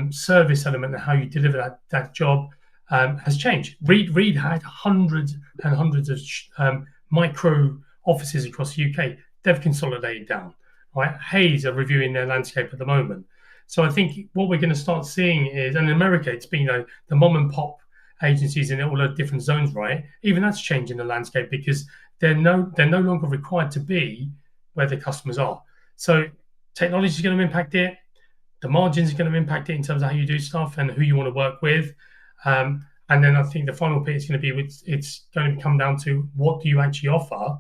service element and how you deliver that job has changed. Reed had hundreds and hundreds of micro offices across the UK. They've consolidated down. Right? Hayes are reviewing their landscape at the moment. So I think what we're going to start seeing is, and in America, it's been the mom and pop agencies in all the different zones, right? Even that's changing the landscape, because they're no longer required to be where the customers are. So technology is going to impact it. The margins are going to impact it in terms of how you do stuff and who you want to work with. And then I think the final bit is going to be, it's going to come down to what do you actually offer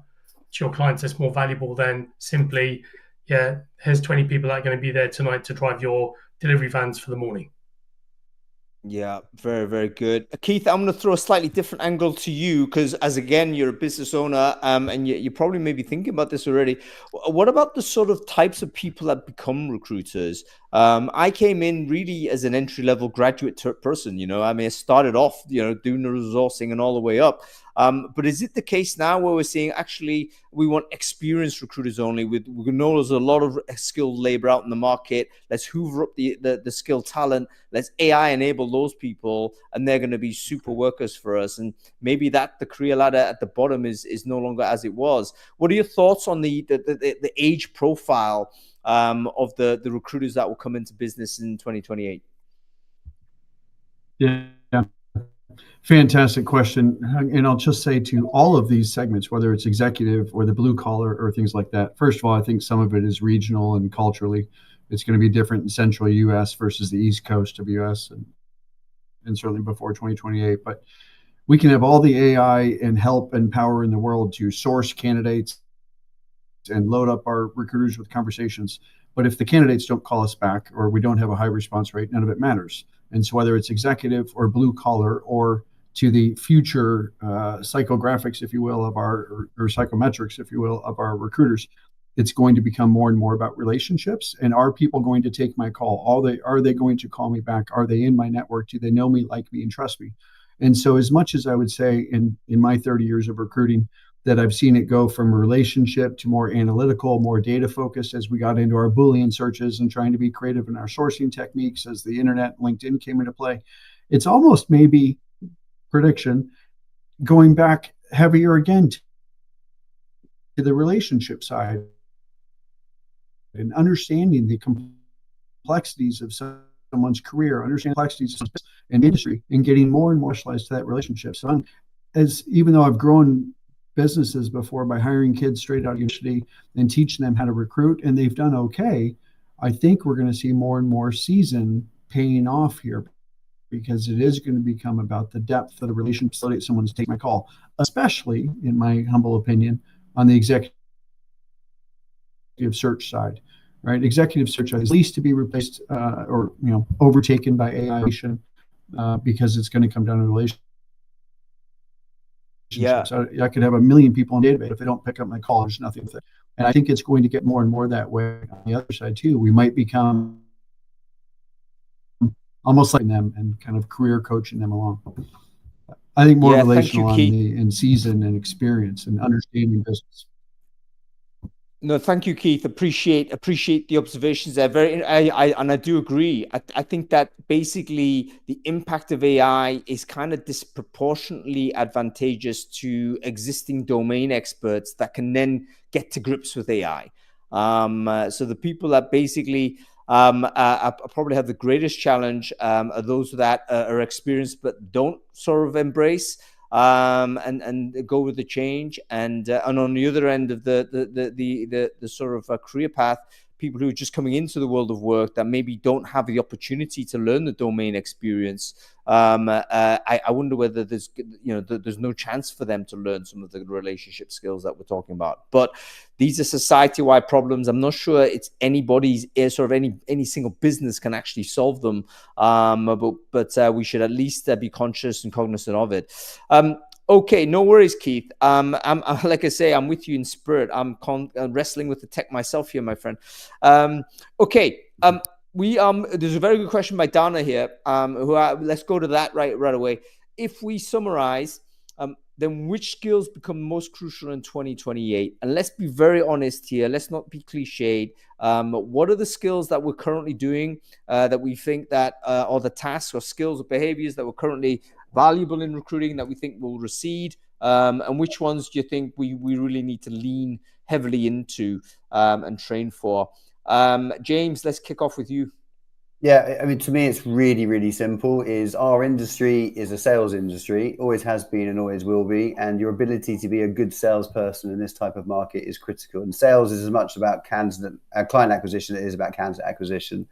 to your clients that's more valuable than simply, here's 20 people that are going to be there tonight to drive your delivery vans for the morning. Yeah, very, very good. Keith, I'm going to throw a slightly different angle to you, because again, you're a business owner, and you probably may be thinking about this already. What about the sort of types of people that become recruiters? I came in really as an entry-level graduate person. I started off, doing the resourcing and all the way up. But is it the case now where we're seeing actually we want experienced recruiters only? We know there's a lot of skilled labor out in the market. Let's hoover up the skilled talent. Let's AI enable those people, and they're going to be super workers for us. And maybe that the career ladder at the bottom is no longer as it was. What are your thoughts on the age profile of the recruiters that will come into business in 2028? Yeah. Fantastic question. And I'll just say to all of these segments, whether it's executive or the blue collar or things like that, first of all, I think some of it is regional and culturally. It's going to be different in central US versus the East Coast of US, and certainly before 2028. But we can have all the AI and help and power in the world to source candidates and load up our recruiters with conversations. But if the candidates don't call us back, or we don't have a high response rate, none of it matters. And so whether it's executive or blue collar, or to the future psychographics, if you will, of our, or psychometrics, if you will, of our recruiters, it's going to become more and more about relationships. And are people going to take my call? Are they going to call me back? Are they in my network? Do they know me, like me, and trust me? And so as much as I would say in my 30 years of recruiting, that I've seen it go from relationship to more analytical, more data focused as we got into our Boolean searches and trying to be creative in our sourcing techniques as the internet, LinkedIn came into play. It's almost maybe prediction going back heavier again to the relationship side and understanding the complexities of someone's career, understanding the complexities of an industry, and getting more and more specialized to that relationship. So even though I've grown businesses before by hiring kids straight out of university and teaching them how to recruit, and they've done okay, I think we're going to see more and more season paying off here, because it is going to become about the depth of the relationship. Someone's taking my call, especially in my humble opinion, on the executive search side, right? Executive search is least to be replaced or overtaken by AI, because it's going to come down to relationships. Yeah. So I could have 1 million people in the database. If they don't pick up my call, there's nothing with it. And I think it's going to get more and more that way on the other side too. We might become almost like them and kind of career coaching them along. I think more relational in season and experience and understanding business. No, thank you, Keith. Appreciate the observations there. I do agree. I think that basically the impact of AI is kind of disproportionately advantageous to existing domain experts that can then get to grips with AI. So the people that basically probably have the greatest challenge are those that are experienced but don't sort of embrace and go with the change, and on the other end of the sort of career path, people who are just coming into the world of work that maybe don't have the opportunity to learn the domain experience. I wonder whether there's there's no chance for them to learn some of the relationship skills that we're talking about. But these are society-wide problems. I'm not sure it's anybody's sort of any single business can actually solve them. But we should at least be conscious and cognizant of it. Okay, no worries, Keith. I'm like I say, I'm with you in spirit. I'm wrestling with the tech myself here, my friend. Okay. There's a very good question by Dana here. Let's go to that right away. If we summarize, then which skills become most crucial in 2028? And let's be very honest here. Let's not be cliched. What are the skills that we're currently doing that we think that, or the tasks or skills or behaviors that we're currently valuable in recruiting that we think will recede? And which ones do you think we really need to lean heavily into and train for? James, let's kick off with you. Yeah, I mean, to me, it's really, really simple. Our industry is a sales industry, always has been and always will be. And your ability to be a good salesperson in this type of market is critical. And sales is as much about client acquisition as it is about candidate acquisition.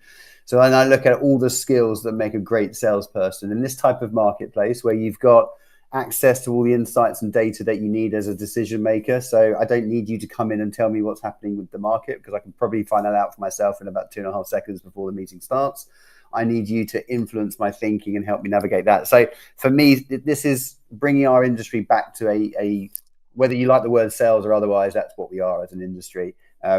So when I look at all the skills that make a great salesperson in this type of marketplace where you've got access to all the insights and data that you need as a decision maker. So I don't need you to come in and tell me what's happening with the market, because I can probably find that out for myself in about 2.5 seconds before the meeting starts. I need you to influence my thinking and help me navigate that. So for me, this is bringing our industry back to a whether you like the word sales or otherwise, that's what we are as an industry.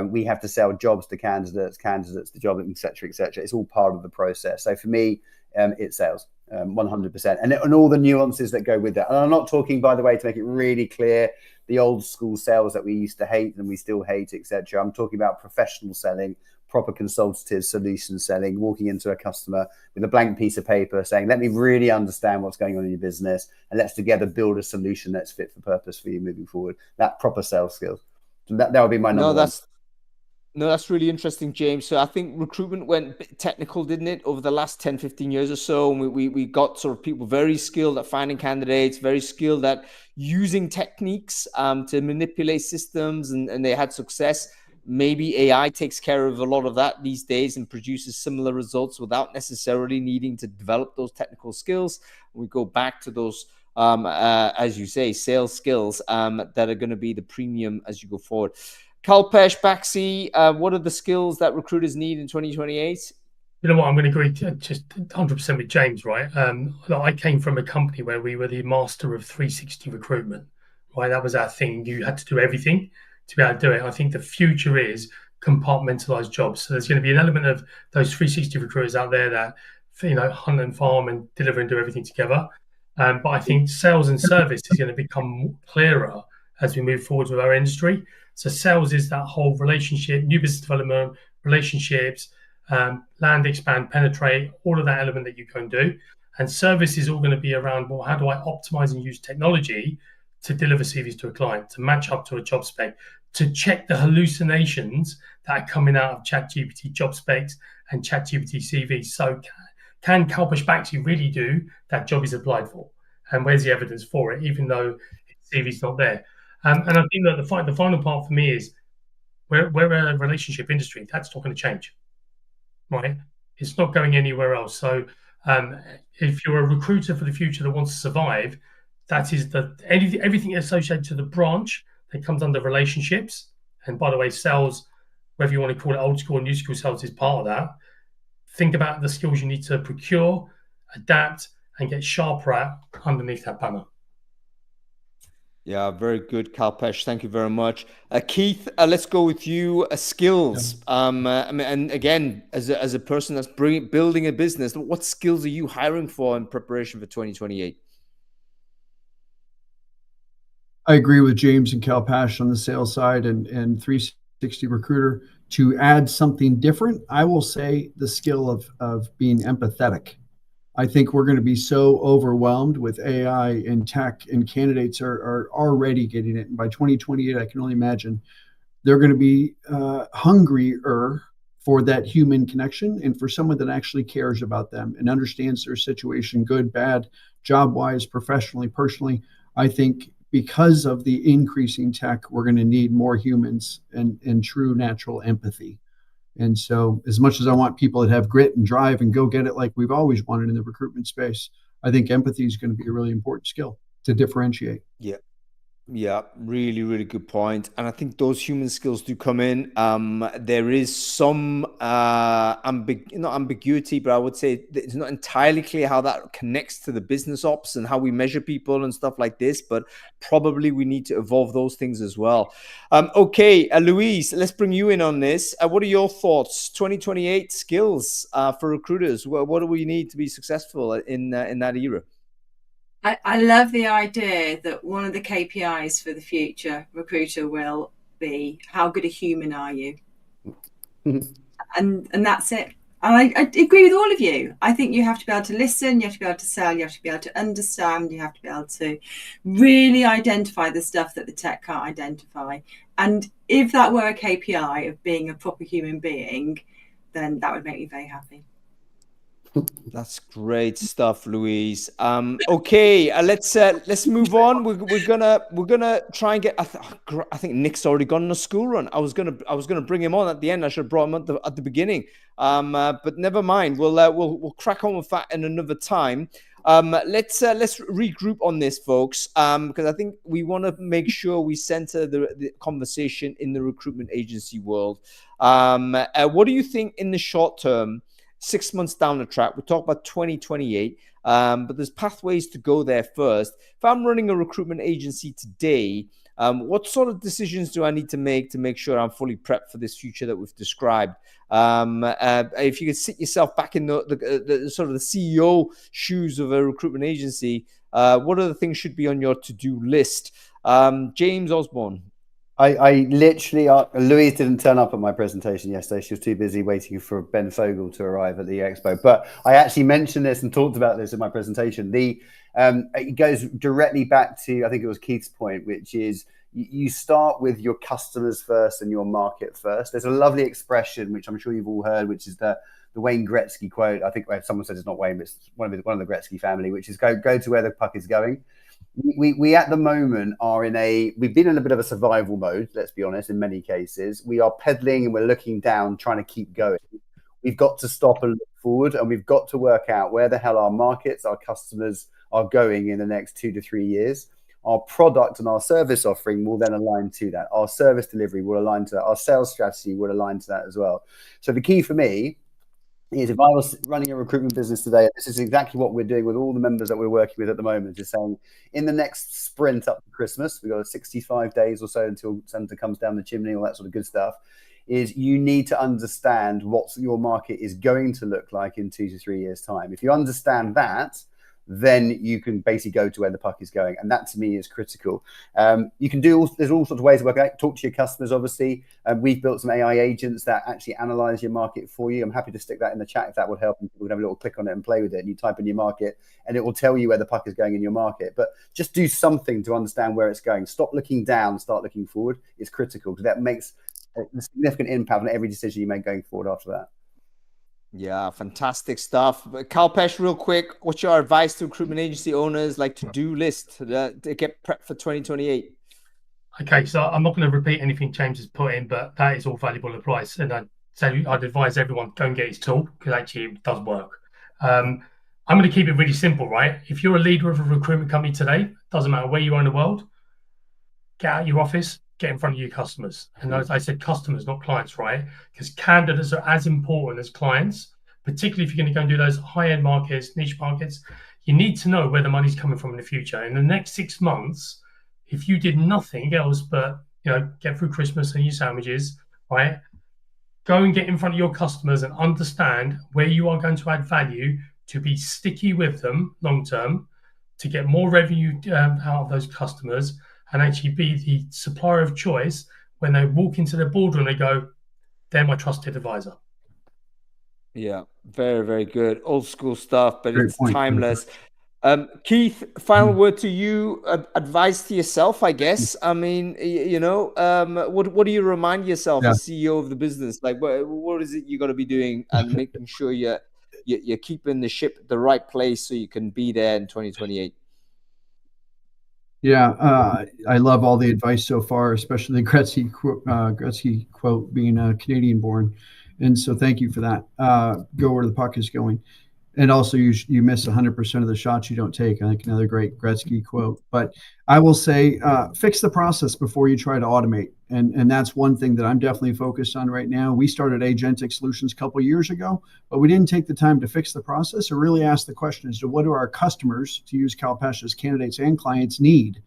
We have to sell jobs to candidates to jobs, etc., etc. It's all part of the process. So for me, it's sales. 100%, and all the nuances that go with that. And I'm not talking, by the way, to make it really clear, the old school sales that we used to hate and we still hate, etc. I'm talking about professional selling, proper consultative solution selling, walking into a customer with a blank piece of paper saying, let me really understand what's going on in your business and let's together build a solution that's fit for purpose for you moving forward. That proper sales skills. So that would be my number one. No, that's really interesting, James. So I think recruitment went a bit technical, didn't it, over the last 10, 15 years or so? And we got sort of people very skilled at finding candidates, very skilled at using techniques to manipulate systems, and they had success. Maybe AI takes care of a lot of that these days and produces similar results without necessarily needing to develop those technical skills. We go back to those, as you say, sales skills that are going to be the premium as you go forward. Kalpesh, Baxi, what are the skills that recruiters need in 2028? You know what, I'm going to agree just 100% with James, right? I came from a company where we were the master of 360 recruitment, right? That was our thing. You had to do everything to be able to do it. I think the future is compartmentalized jobs. So there's going to be an element of those 360 recruiters out there that, hunt and farm and deliver and do everything together. But I think sales and service is going to become clearer as we move forward with our industry. So sales is that whole relationship, new business development, relationships, land, expand, penetrate, all of that element that you can do. And service is all going to be around, well, how do I optimize and use technology to deliver CVs to a client, to match up to a job spec, to check the hallucinations that are coming out of ChatGPT job specs and ChatGPT CVs. So can Kalpesh Baxi really do that job he's applied for? And where's the evidence for it, even though CV's not there? And I think that the final part for me is we're a relationship industry. That's not going to change, right? It's not going anywhere else. So if you're a recruiter for the future that wants to survive, that is everything associated to the branch that comes under relationships. And by the way, sales, whether you want to call it old school or new school sales, is part of that. Think about the skills you need to procure, adapt, and get sharper at underneath that banner. Yeah, very good, Kalpesh. Thank you very much. Keith, let's go with you. Skills. And again, as a person that's building a business, what skills are you hiring for in preparation for 2028? I agree with James and Kalpesh on the sales side, and 360 360 recruiter to add something different, I will say the skill of being empathetic. I think we're going to be so overwhelmed with AI and tech, and candidates are already getting it. And by 2028, I can only imagine they're going to be hungrier for that human connection and for someone that actually cares about them and understands their situation, good, bad, job-wise, professionally, personally. I think because of the increasing tech, we're going to need more humans and true natural empathy. And so as much as I want people that have grit and drive and go get it like we've always wanted in the recruitment space, I think empathy is going to be a really important skill to differentiate. Yeah, really, really good point. And I think those human skills do come in. There is some not ambiguity, but I would say it's not entirely clear how that connects to the business ops and how we measure people and stuff like this, but probably we need to evolve those things as well. Okay, Louise, let's bring you in on this. What are your thoughts? 2028 skills for recruiters. What do we need to be successful in that era? I love the idea that one of the KPIs for the future recruiter will be how good a human are you? and that's it. And I agree with all of you. I think you have to be able to listen, you have to be able to sell, you have to be able to understand, you have to be able to really identify the stuff that the tech can't identify. And if that were a KPI of being a proper human being, then that would make me very happy. That's great stuff, Louise. Okay, let's move on. We're gonna try and get. I think Nick's already gone on a school run. I was gonna bring him on at the end. I should have brought him at the beginning. But never mind. We'll crack on with that in another time. Let's regroup on this, folks, because I think we want to make sure we center the conversation in the recruitment agency world. What do you think in the short term? 6 months down the track, we talk about 2028, but there's pathways to go there first. If I'm running a recruitment agency today, what sort of decisions do I need to make sure I'm fully prepped for this future that we've described? If you could sit yourself back in the sort of the CEO shoes of a recruitment agency, what other things should be on your to-do list? James Osborne. I literally, Louise didn't turn up at my presentation yesterday. She was too busy waiting for Ben Fogel to arrive at the expo. But I actually mentioned this and talked about this in my presentation. It goes directly back to, I think it was Keith's point, which is you start with your customers first and your market first. There's a lovely expression, which I'm sure you've all heard, which is the Wayne Gretzky quote. I think someone said it's not Wayne, but it's one of the Gretzky family, which is go to where the puck is going. We at the moment we've been in a bit of a survival mode, let's be honest, in many cases. We are pedaling and we're looking down, trying to keep going. We've got to stop and look forward, and we've got to work out where the hell our markets, our customers are going in the next 2 to 3 years. Our product and our service offering will then align to that. Our service delivery will align to that. Our sales strategy will align to that as well. So the key for me is, if I was running a recruitment business today, this is exactly what we're doing with all the members that we're working with at the moment, is saying in the next sprint up to Christmas, we've got 65 days or so until Santa comes down the chimney, all that sort of good stuff, is you need to understand what your market is going to look like in 2 to 3 years' time. If you understand that, then you can basically go to where the puck is going. And that to me is critical. You can there's all sorts of ways to work out. Talk to your customers, obviously. We've built some AI agents that actually analyze your market for you. I'm happy to stick that in the chat if that would help. And people can have a little click on it and play with it. And you type in your market and it will tell you where the puck is going in your market. But just do something to understand where it's going. Stop looking down, start looking forward. It's critical, because that makes a significant impact on every decision you make going forward after that. Yeah, fantastic stuff. Kalpesh, real quick, what's your advice to recruitment agency owners, like to-do list to get prepped for 2028? Okay, so I'm not going to repeat anything James has put in, but that is all valuable advice. And I'd advise everyone, go and get his tool, because actually it does work. I'm going to keep it really simple, right? If you're a leader of a recruitment company today, doesn't matter where you are in the world, get out of your office, get in front of your customers. And as I said, customers, not clients, right? Because candidates are as important as clients, particularly if you're going to go and do those high-end markets, niche markets. You need to know where the money's coming from in the future. In the next 6 months, if you did nothing else but, get through Christmas and your sandwiches, right? Go and get in front of your customers and understand where you are going to add value to be sticky with them long-term, to get more revenue out of those customers, and actually be the supplier of choice when they walk into the boardroom, they go, they're my trusted advisor. Yeah, very, very good. Old school stuff, but Great it's point. timeless. Keith, final word to you, advice to yourself, I guess. I mean, you know, what do you remind yourself as CEO of the business? Like, what is it you got to be doing and making sure you're keeping the ship at the right place so you can be there in 2028? Yeah, I love all the advice so far, especially the Gretzky quote, being Canadian born. And so thank you for that. Go where the puck is going. And also, you miss 100% of the shots you don't take. I think another great Gretzky quote. But I will say, fix the process before you try to automate. And that's one thing that I'm definitely focused on right now. We started agentic solutions a couple of years ago, but we didn't take the time to fix the process or really ask the question as to what do our customers, to use CalPESH's candidates and clients, need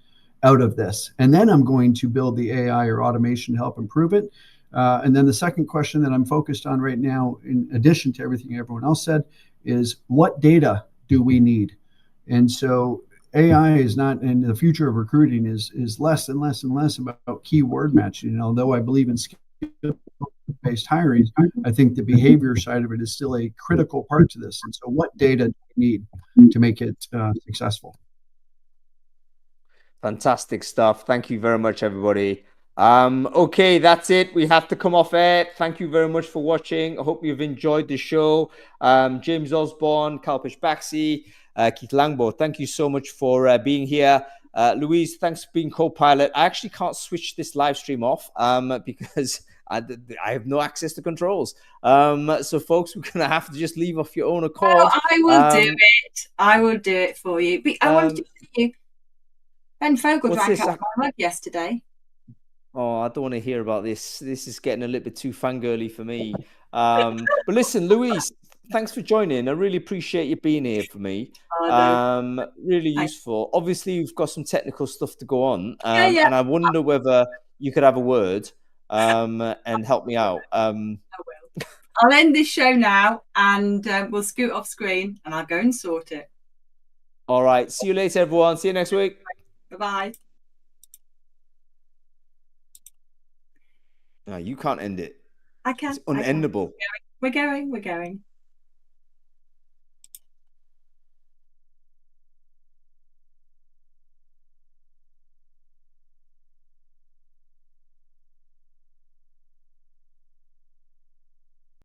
out of this. And then I'm going to build the AI or automation to help improve it. And then the second question that I'm focused on right now, in addition to everything everyone else said, is what data do we need? And so AI is not, and the future of recruiting is less and less and less about keyword matching. And although I believe in skill-based hiring, I think the behavior side of it is still a critical part to this. And so what data do we need to make it successful? Fantastic stuff. Thank you very much, everybody. Okay, that's it. We have to come off air. Thank you very much for watching. I hope you've enjoyed the show. James Osborne, Kalpesh Baxi, Keith Langbo, thank you so much for being here. Louise, thanks for being co-pilot. I actually can't switch this live stream off because I have no access to controls. So folks, we're going to have to just leave off your own accord. Oh, I will do it. I will do it for you. But I wanted to say you, Ben Fogel drank out of my mug yesterday. Oh, I don't want to hear about this. This is getting a little bit too fangirly for me. But listen, Louise, thanks for joining. I really appreciate you being here for me. Really useful. Obviously, you've got some technical stuff to go on. And I wonder whether you could have a word and help me out. I will. I'll end this show now and we'll scoot off screen and I'll go and sort it. All right. See you later, everyone. See you next week. Bye-bye. No, you can't end it. I can. It's unendable. We're going.